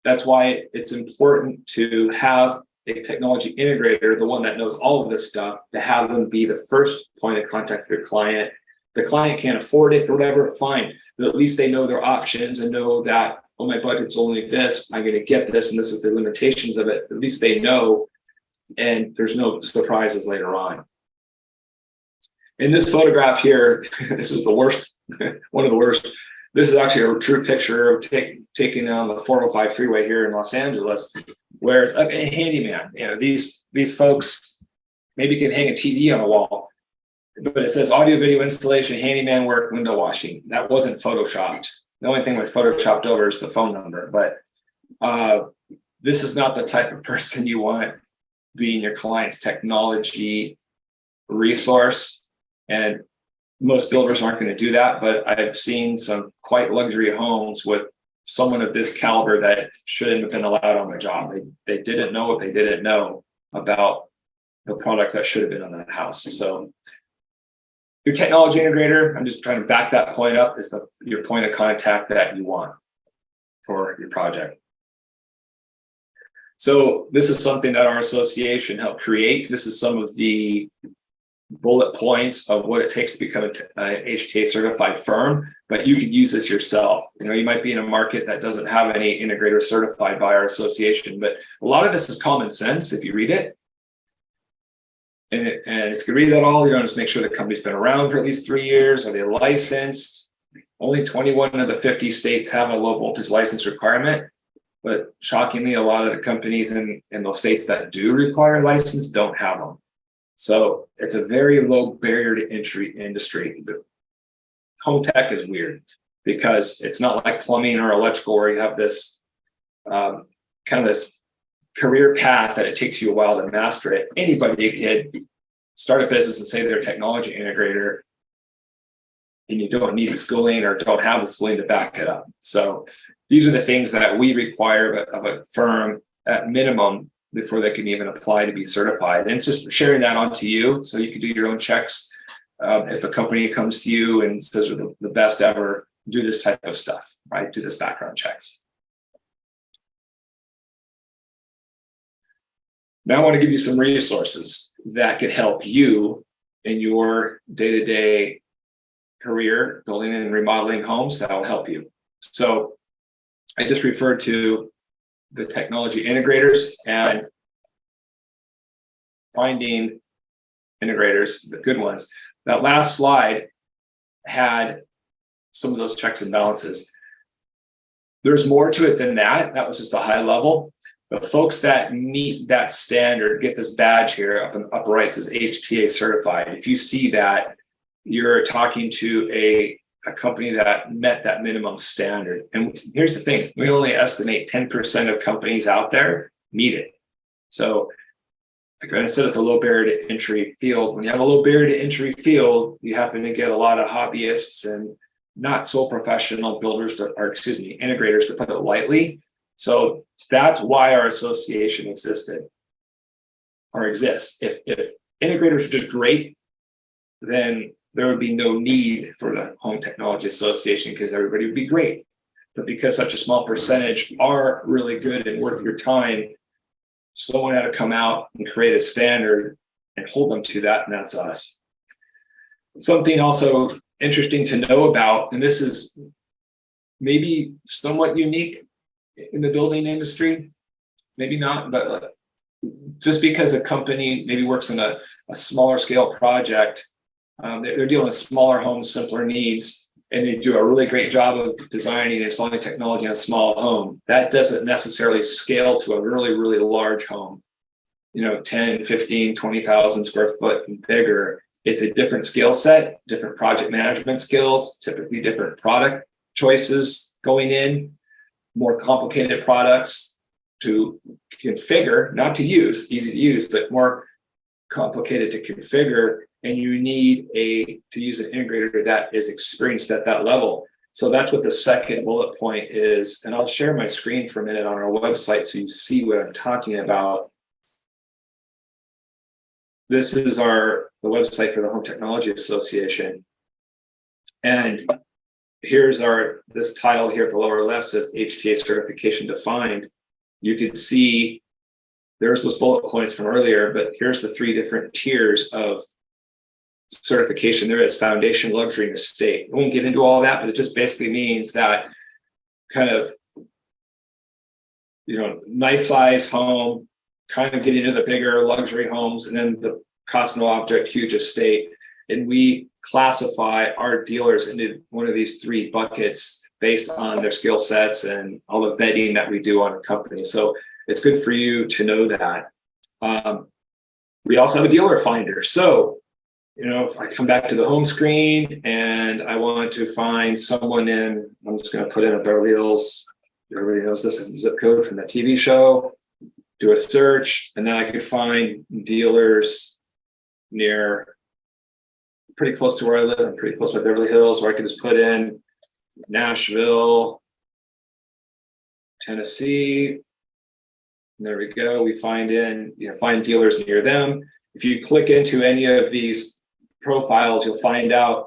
that's why it's important to have a technology integrator, the one that knows all of this stuff, to have them be the first point of contact for your client. The client can't afford it or whatever, fine. But at least they know their options and know that, oh, my budget's only this, I'm going to get this, and this is the limitations of it. At least they know, and there's no surprises later on. In this photograph here, this is the worst. One of the worst. This is actually a true picture of taken on the 405 freeway here in Los Angeles, where it's a handyman. These folks maybe can hang a TV on a wall, but it says audio video installation, handyman work, window washing. That wasn't photoshopped. The only thing we photoshopped over is the phone number. But this is not the type of person you want being your client's technology resource. And most builders aren't going to do that, but I've seen some quite luxury homes with someone of this caliber that shouldn't have been allowed on the job. They didn't know what they didn't know about the products that should have been on that house. So your technology integrator, I'm just trying to back that point up, is your point of contact that you want for your project. So this is something that our association helped create. This is some of the bullet points of what it takes to become a HTA certified firm, but you can use this yourself. You might be in a market that doesn't have any integrator certified by our association, but a lot of this is common sense if you read it. And if you read that all, just make sure the company's been around for at least 3 years. Are they licensed? Only 21 of the 50 states have a low voltage license requirement, but shockingly, a lot of the companies in those states that do require a license don't have them. So it's a very low barrier to entry industry. Home tech is weird because it's not like plumbing or electrical where you have this kind of this career path that it takes you a while to master it. Anybody can start a business and say they're a technology integrator, and you don't need the schooling or don't have the schooling to back it up. So these are the things that we require of a firm at minimum before they can even apply to be certified. And it's just sharing that onto you so you can do your own checks. If a company comes to you and says they're the best ever, do this type of stuff, right? Do this background checks. Now I want to give you some resources that could help you in your day-to-day career, building and remodeling homes. That will help you. So I just referred to the technology integrators and finding integrators, the good ones. That last slide had some of those checks and balances. There's more to it than that. That was just a high level. The folks that meet that standard get this badge here up in the upper right, says HTA certified. If you see that, you're talking to a company that met that minimum standard. And here's the thing, we only estimate 10% of companies out there meet it. So like I said, it's a low barrier to entry field. When you have a low barrier to entry field, you happen to get a lot of hobbyists and not so professional builders, integrators, to put it lightly. So that's why our association existed or exists. If integrators are just great, then there would be no need for the Home Technology Association because everybody would be great. But because such a small percentage are really good and worth your time, someone had to come out and create a standard and hold them to that, and that's us. Something also interesting to know about, and this is maybe somewhat unique in the building industry, maybe not, but just because a company maybe works in a smaller scale project, they're dealing with smaller homes, simpler needs, and they do a really great job of designing and installing technology in a small home. That doesn't necessarily scale to a really, really large home, 10, 15, 20,000 square foot and bigger. It's a different skill set, different project management skills, typically different product choices going in, more complicated products to configure, not to use, easy to use, but more complicated to configure. And you need to use an integrator that is experienced at that level. So that's what the second bullet point is. And I'll share my screen for a minute on our website so you see what I'm talking about. This is the website for the Home Technology Association. And here's this tile here at the lower left says HTA certification defined. You can see there's those bullet points from earlier, but here's the 3 different tiers of certification there is: foundation, luxury, and estate. I won't get into all that, but it just basically means that kind of, nice size home, kind of getting into the bigger luxury homes, and then the cost no object, huge estate. And we classify our dealers into one of these 3 buckets based on their skill sets and all the vetting that we do on a company. So it's good for you to know that. We also have a dealer finder. So, if I come back to the home screen and I want to find someone I'm just going to put in a Beverly Hills, everybody knows this zip code from the TV show, do a search, and then I could find dealers near, pretty close to where I live, and pretty close to Beverly Hills, or I could just put in Nashville, Tennessee. And there we go. We find dealers near them. If you click into any of these profiles, you'll find out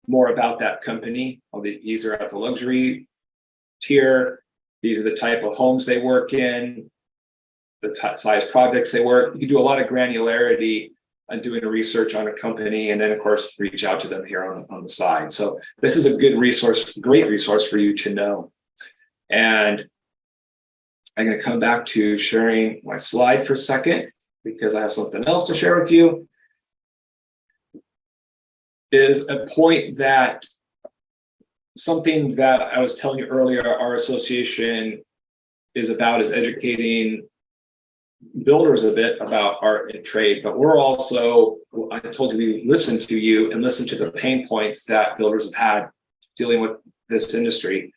more about that company. These are at the luxury tier. These are the type of homes they work in, the size projects they work. You can do a lot of granularity on doing a research on a company, and then of course reach out to them here on the side. So this is a good resource, great resource for you to know. And I'm going to come back to sharing my slide for a second because I have something else to share with you. Is a point that something that I was telling you earlier, our association is educating builders a bit about our trade, but we're also, I told you, we listen to you and listen to the pain points that builders have had dealing with this industry.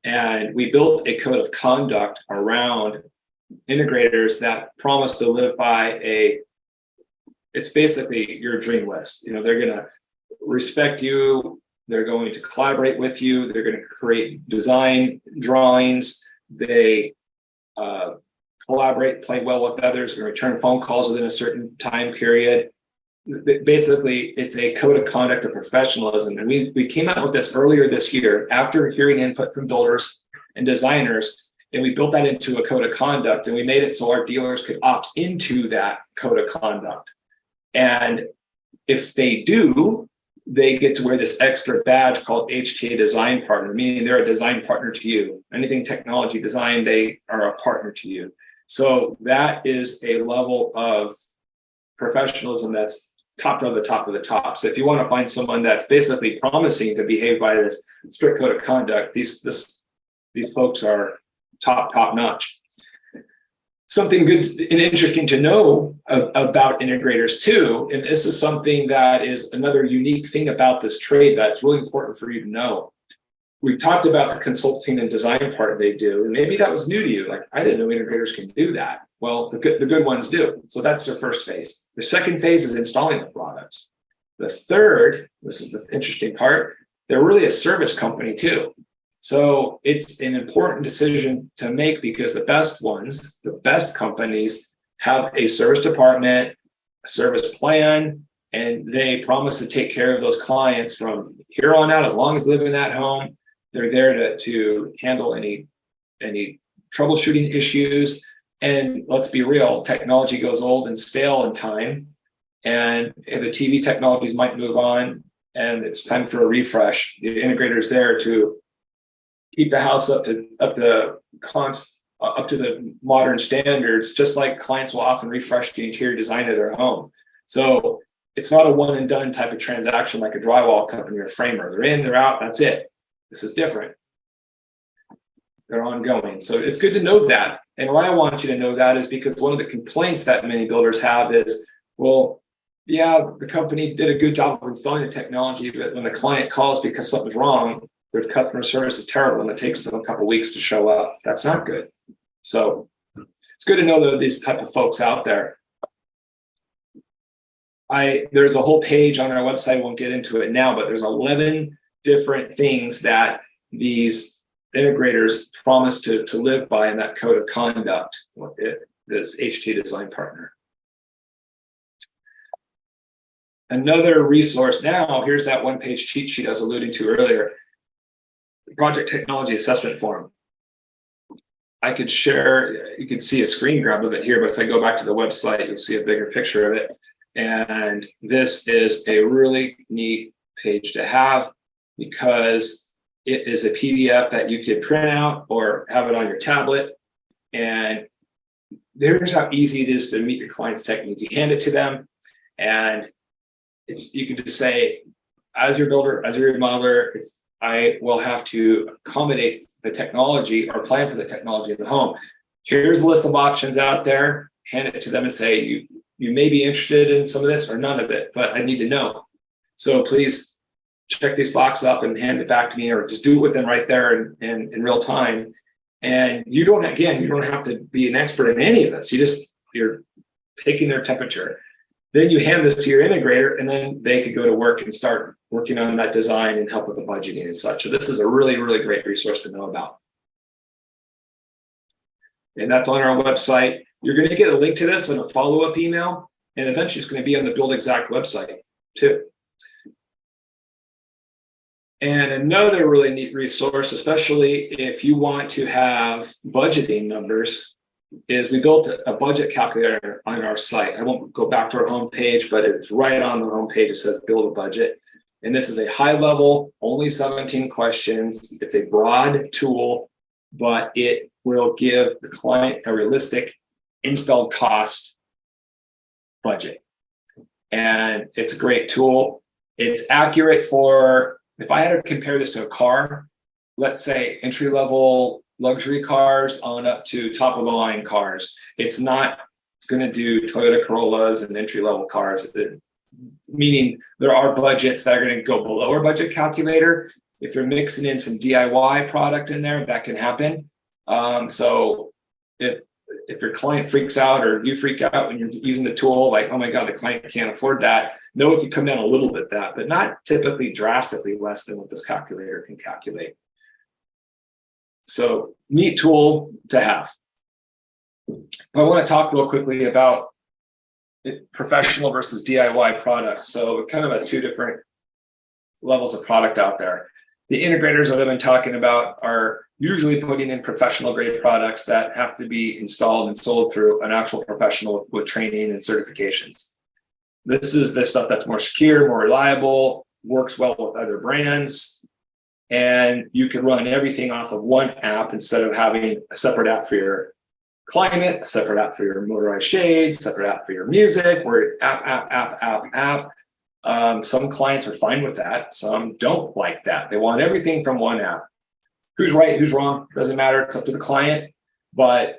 And we built a code of conduct around integrators that promise to live by it's basically your dream list. They're going to respect you. They're going to collaborate with you. They're going to create design drawings. They collaborate, play well with others, and return phone calls within a certain time period. Basically, it's a code of conduct of professionalism. And we came out with this earlier this year after hearing input from builders and designers, and we built that into a code of conduct, and we made it so our dealers could opt into that code of conduct. And if they do, they get to wear this extra badge called HTA Design Partner, meaning they're a design partner to you. Anything technology design, they are a partner to you. So that is a level of professionalism that's top of the top of the top. So if you want to find someone that's basically promising to behave by this strict code of conduct, these folks are top notch. Something good and interesting to know about integrators too, and this is something that is another unique thing about this trade that's really important for you to know. We talked about the consulting and design part they do, and maybe that was new to you. Like, I didn't know integrators can do that. Well, the good ones do. So that's their first phase. The second phase is installing the products. The third, this is the interesting part, they're really a service company too. So it's an important decision to make because the best ones, the best companies have a service department, a service plan, and they promise to take care of those clients from here on out. As long as they live in that home, they're there to handle any troubleshooting issues. And let's be real, technology goes old and stale in time, and the TV technologies might move on, and it's time for a refresh. The integrator's there to keep the house up to the modern standards, just like clients will often refresh the interior design of their home. So it's not a one and done type of transaction like a drywall company or framer. They're in, they're out, that's it. This is different. They're ongoing. So it's good to know that. And why I want you to know that is because one of the complaints that many builders have is, well, yeah, the company did a good job of installing the technology, but when the client calls because something's wrong, their customer service is terrible and it takes them a couple of weeks to show up. That's not good. So it's good to know there are these type of folks out there. There's a whole page on our website, I won't get into it now, but there's 11 different things that these integrators promise to live by in that code of conduct, this HT design partner. Another resource now, here's that one-page cheat sheet I was alluding to earlier, the project technology assessment form. I could share, you can see a screen grab of it here, but if I go back to the website, you'll see a bigger picture of it. And this is a really neat page to have because it is a PDF that you could print out or have it on your tablet. And here's how easy it is to meet your client's tech needs. You hand it to them and you can just say, as your builder, as your remodeler, I will have to accommodate the technology or plan for the technology in the home. Here's a list of options out there. Hand it to them and say, you may be interested in some of this or none of it, but I need to know. So please check these boxes off and hand it back to me, or just do it with them right there in real time. And you don't have to be an expert in any of this. You're taking their temperature. Then you hand this to your integrator, and then they could go to work and start working on that design and help with the budgeting and such. So this is a really, really great resource to know about. And that's on our website. You're going to get a link to this in a follow-up email, and eventually it's going to be on the Buildxact website too. And another really neat resource, especially if you want to have budgeting numbers, is we built a budget calculator on our site. I won't go back to our homepage, but it's right on the homepage. It says build a budget. And this is a high level, only 17 questions. It's a broad tool, but it will give the client a realistic installed cost budget. And it's a great tool. It's accurate for, if I had to compare this to a car, let's say entry-level luxury cars on up to top-of-the-line cars. It's not going to do Toyota Corollas and entry-level cars, meaning there are budgets that are going to go below our budget calculator. If you're mixing in some DIY product in there, that can happen. So if your client freaks out or you freak out when you're using the tool, like, oh my God, the client can't afford that. No, it can come down a little bit that, but not typically drastically less than what this calculator can calculate. So neat tool to have. I want to talk real quickly about professional versus DIY products. So kind of two different levels of product out there. The integrators that I've been talking about are usually putting in professional grade products that have to be installed and sold through an actual professional with training and certifications. This is the stuff that's more secure, more reliable, works well with other brands, and you can run everything off of one app instead of having a separate app for your climate, a separate app for your motorized shades, a separate app for your music, where app. Some clients are fine with that. Some don't like that. They want everything from one app. Who's right, who's wrong, doesn't matter. It's up to the client. But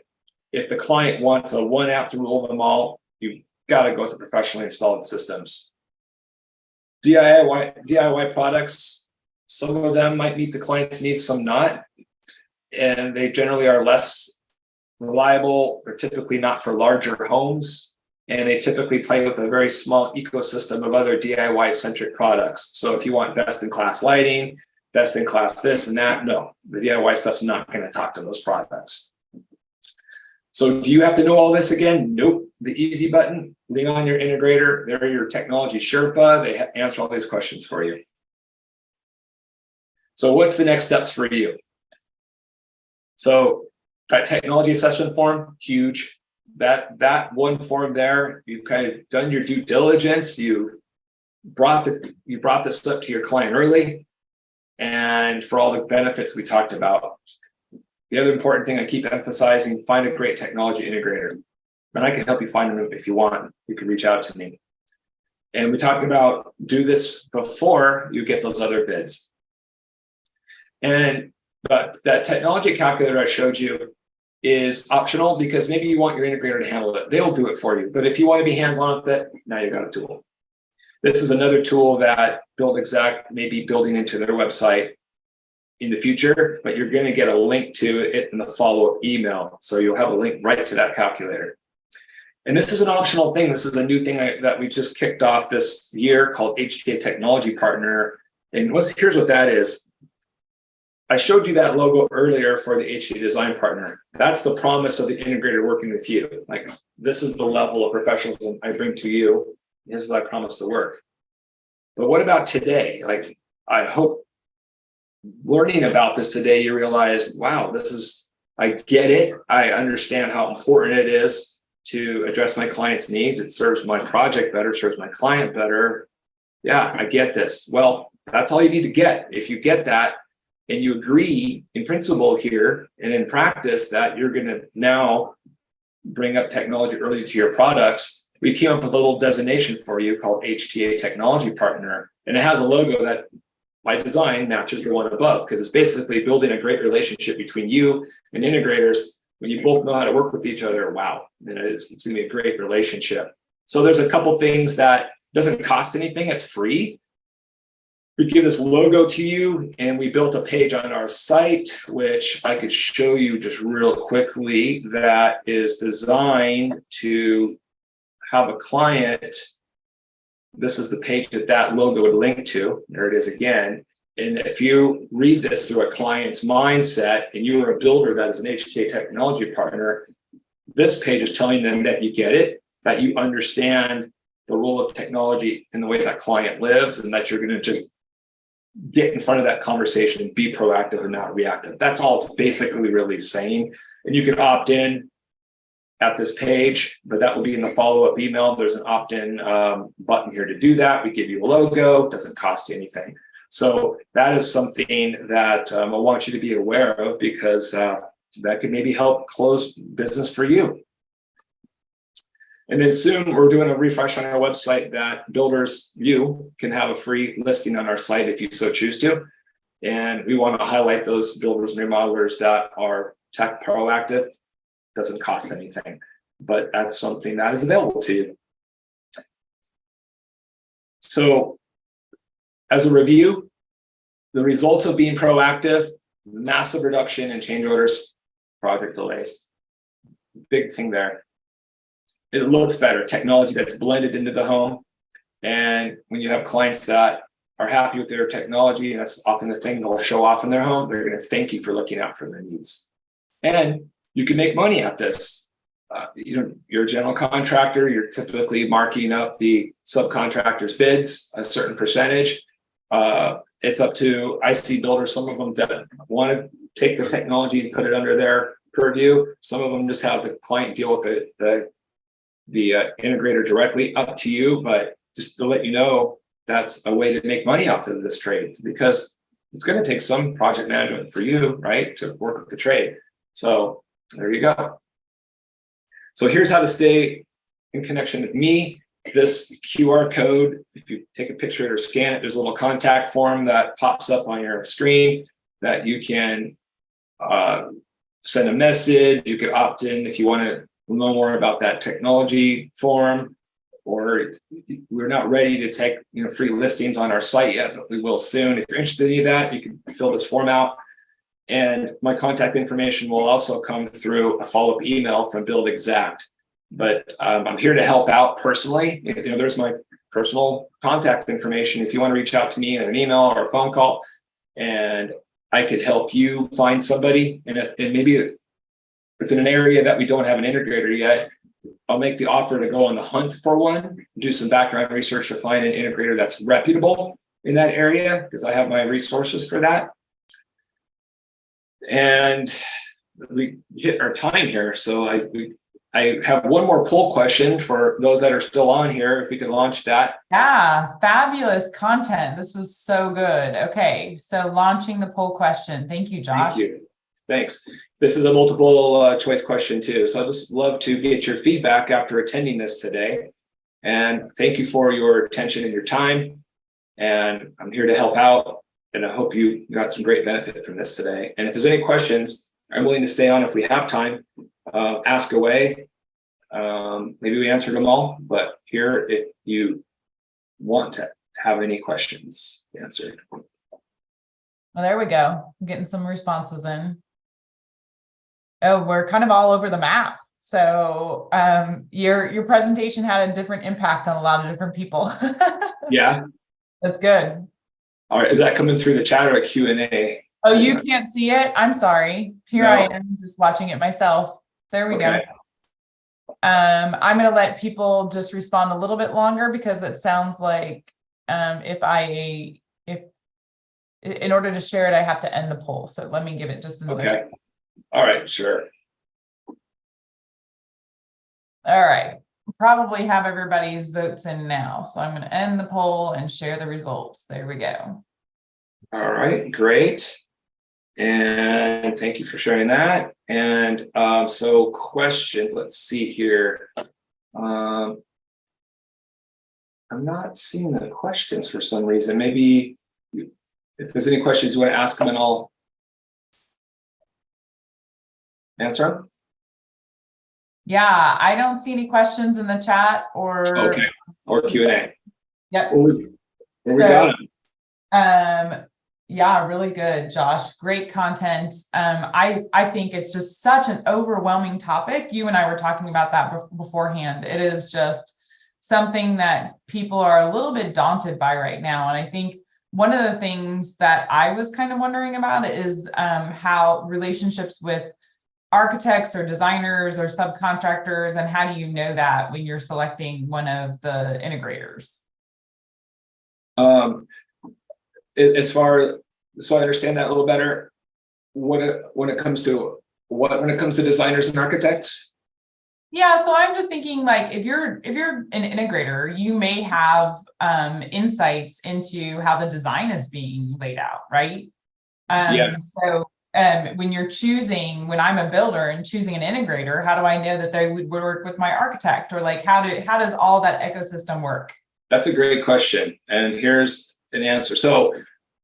if the client wants a one app to rule them all, you've got to go with the professionally installed systems. DIY products, some of them might meet the client's needs, some not. And they generally are less reliable. They're typically not for larger homes. And they typically play with a very small ecosystem of other DIY-centric products. So if you want best-in-class lighting, best-in-class this and that, no, the DIY stuff's not going to talk to those products. So do you have to know all this again? Nope. The easy button, lean on your integrator. They're your technology Sherpa. They answer all these questions for you. So what's the next steps for you? So that technology assessment form, huge. That one form there, you've kind of done your due diligence. You brought this up to your client early. and for all the benefits we talked about. The other important thing I keep emphasizing, find a great technology integrator. And I can help you find them if you want. You can reach out to me. And we talked about do this before you get those other bids. But that technology calculator I showed you is optional because maybe you want your integrator to handle it. They'll do it for you. But if you want to be hands-on with it, now you got a tool. This is another tool that Buildxact may be building into their website in the future, but you're going to get a link to it in the follow-up email. So you'll have a link right to that calculator. And this is an optional thing. This is a new thing that we just kicked off this year called HTA Technology Partner. And here's what that is. I showed you that logo earlier for the HTA Design Partner. That's the promise of the integrator working with you. Like, this is the level of professionalism I bring to you. This is I promise to work. But what about today? Like, I hope learning about this today, you realize, wow, I get it. I understand how important it is to address my client's needs. It serves my project better, serves my client better. Yeah, I get this. Well, that's all you need to get. If you get that and you agree in principle here and in practice that you're going to now bring up technology early to your products, we came up with a little designation for you called HTA Technology Partner. And it has a logo that by design matches the one above, because it's basically building a great relationship between you and integrators. When you both know how to work with each other, wow, and it's going to be a great relationship. So there's a couple things that doesn't cost anything, it's free. We give this logo to you, and we built a page on our site, which I could show you just real quickly, that is designed to have a client. This is the page that logo would link to. There it is again. And if you read this through a client's mindset and you are a builder that is an HTA Technology Partner, this page is telling them that you get it, that you understand the role of technology in the way that client lives, and that you're going to just get in front of that conversation, be proactive and not reactive. That's all it's basically really saying. And you can opt in at this page, but that will be in the follow-up email. There's an opt-in button here to do that. We give you a logo, doesn't cost you anything. So that is something that I want you to be aware of, because that could maybe help close business for you. And then soon we're doing a refresh on our website that builders, you can have a free listing on our site if you so choose to. And we want to highlight those builders and remodelers that are tech proactive. Doesn't cost anything, but that's something that is available to you. So as a review, the results of being proactive: massive reduction in change orders, project delays. Big thing there. It looks better, technology that's blended into the home. And when you have clients that are happy with their technology, and that's often the thing they'll show off in their home, they're going to thank you for looking out for their needs. And you can make money at this. You're a general contractor, you're typically marking up the subcontractor's bids a certain percentage. It's up to, I see builders, some of them that want to take the technology and put it under their purview. Some of them just have the client deal with the integrator directly. Up to you, but just to let you know, that's a way to make money off of this trade, because it's going to take some project management for you, right, to work with the trade. So there you go. So here's how to stay in connection with me. This QR code, if you take a picture of it or scan it, there's a little contact form that pops up on your screen that you can send a message. You could opt in if you want to know more about that technology form, or we're not ready to take free listings on our site yet, but we will soon. If you're interested in that, you can fill this form out. And my contact information will also come through a follow-up email from Buildxact. But I'm here to help out personally. There's my personal contact information if you want to reach out to me in an email or a phone call, and I could help you find somebody. And maybe it's in an area that we don't have an integrator yet, I'll make the offer to go on the hunt for one, do some background research to find an integrator that's reputable in that area, because I have my resources for that. And we hit our time here, so I have one more poll question for those that are still on here, if we could launch that. Yeah, fabulous content. This was so good. Okay, so launching the poll question. Thank you, Josh. Thank you. Thanks. This is a multiple choice question too. So I'd just love to get your feedback after attending this today. And thank you for your attention and your time. And I'm here to help out. And I hope you got some great benefit from this today. And if there's any questions, I'm willing to stay on if we have time. Ask away. Maybe we answered them all, but here if you want to have any questions answered. Well, there we go. I'm getting some responses in. Oh, we're kind of all over the map. So your presentation had a different impact on a lot of different people. Yeah. That's good. All right. Is that coming through the chat or a Q&A? Oh, you can't see it? I'm sorry. Here No. I am just watching it myself. There we go. I'm going to let people just respond a little bit longer because it sounds like if in order to share it, I have to end the poll. So let me give it just another second. All right, sure. All right. Probably have everybody's votes in now. So I'm going to end the poll and share the results. There we go. All right, great. And thank you for sharing that. And so questions, let's see here. I'm not seeing the questions for some reason. Maybe if there's any questions you want to ask them and I'll answer them. Yeah, I don't see any questions in the chat or Q&A. Yep. Where we got them. Yeah, really good, Josh. Great content. I think it's just such an overwhelming topic. You and I were talking about that beforehand. It is just something that people are a little bit daunted by right now. And I think one of the things that I was kind of wondering about is how relationships with architects or designers or subcontractors, and how do you know that when you're selecting one of the integrators? So I understand that a little better. When it comes to designers and architects. Yeah, so I'm just thinking, like, if you're an integrator, you may have insights into how the design is being laid out, right? Yes. So when I'm a builder and choosing an integrator, how do I know that they would work with my architect, or like how does all that ecosystem work? That's a great question, and here's an answer. So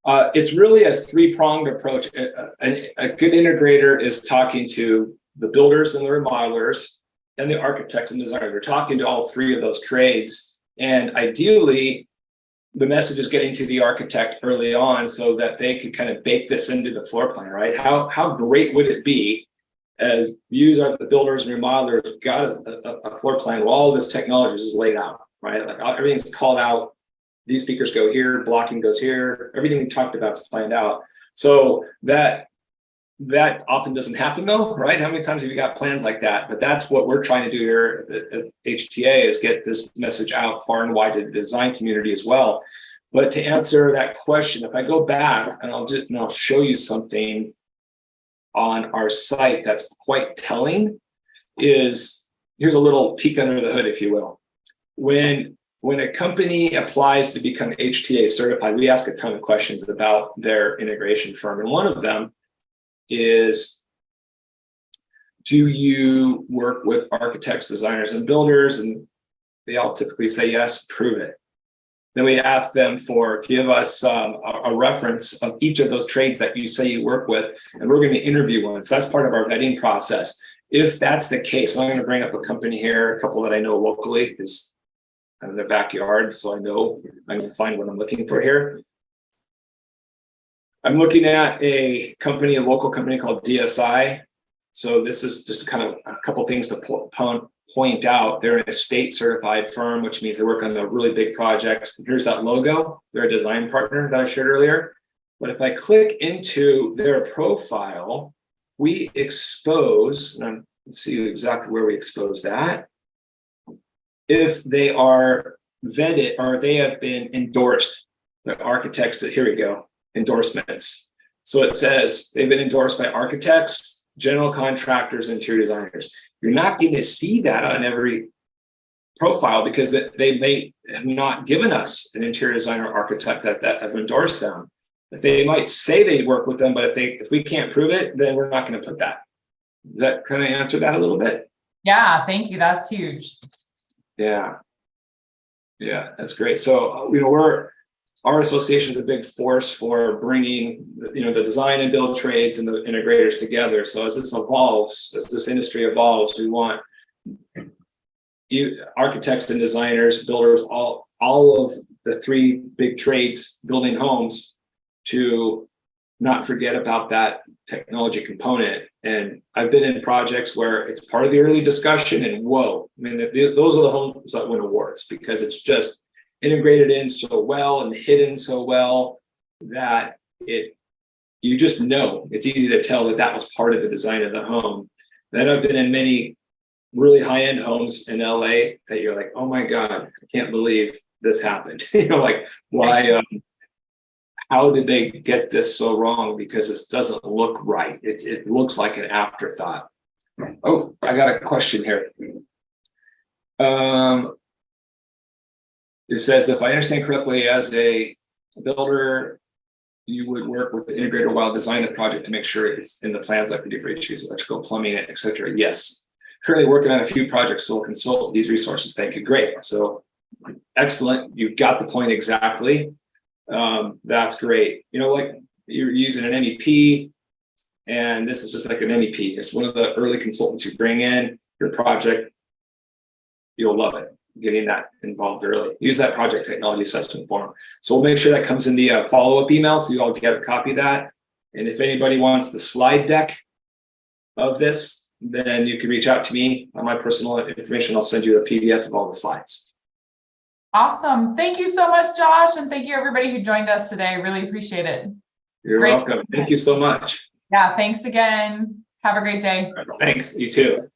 it's really a three-pronged approach. A good integrator is talking to the builders and the remodelers and the architects and designers. They're talking to all three of those trades, and ideally the message is getting to the architect early on so that they could kind of bake this into the floor plan, right? How great would it be as you are the builders and remodelers got a floor plan where all this technology is laid out, right? Like everything's called out. These speakers go here, blocking goes here. Everything we talked about is planned out. So that often doesn't happen though, right? How many times have you got plans like that? But that's what we're trying to do here at HTA, is get this message out far and wide to the design community as well. But to answer that question, if I go back and I'll show you something on our site that's quite telling, here's a little peek under the hood, if you will. When a company applies to become HTA certified, we ask a ton of questions about their integration firm. And one of them is, do you work with architects, designers, and builders? And they all typically say yes. Prove it. Then we ask them give us a reference of each of those trades that you say you work with, and we're going to interview one. So that's part of our vetting process. If that's the case, I'm going to bring up a company here, a couple that I know locally, because I'm in their backyard, so I know I'm going to find what I'm looking for here. I'm looking at a local company called DSI. So this is just kind of a couple things to point out. They're a state certified firm, which means they work on the really big projects. Here's that logo. They're a design partner that I shared earlier. But if I click into their profile, we expose, and let's see exactly where we expose that. If they are vetted or they have been endorsed, the architects, here we go. Endorsements. So it says they've been endorsed by architects, general contractors, interior designers. You're not going to see that on every profile because they may have not given us an interior designer or architect that have endorsed them. If they might say they work with them, but if we can't prove it, then we're not going to put that. Does that kind of answer that a little bit? Yeah, thank you. That's huge. Yeah. Yeah, that's great. So, our association is a big force for bringing, the design and build trades and the integrators together. So as this evolves, as this industry evolves, we want architects and designers, builders, all of the three big trades building homes to not forget about that technology component. And I've been in projects where it's part of the early discussion and whoa, I mean, those are the homes that win awards because it's just integrated in so well and hidden so well that you just know, it's easy to tell that was part of the design of the home. Then I've been in many really high-end homes in LA that you're like, oh my God, I can't believe this happened. Like why, how did they get this so wrong? Because this doesn't look right. It looks like an afterthought. Oh, I got a question here. It says, if I understand correctly, as a builder, you would work with the integrator while designing the project to make sure it's in the plans like we do for HVAC, electrical, plumbing, etc. Yes. Currently working on a few projects, so we'll consult these resources. Thank you. Great. So excellent. You got the point exactly. That's great. Like you're using an MEP, and this is just like an MEP. It's one of the early consultants you bring in your project. You'll love it. Getting that involved early. Use that project technology assessment form. So we'll make sure that comes in the follow-up email so you all get a copy of that. And if anybody wants the slide deck of this, then you can reach out to me on my personal information. I'll send you the PDF of all the slides. Awesome. Thank you so much, Josh. And thank you everybody who joined us today. Really appreciate it. You're welcome. Thank you so much. Yeah, thanks again. Have a great day. Thanks. You too.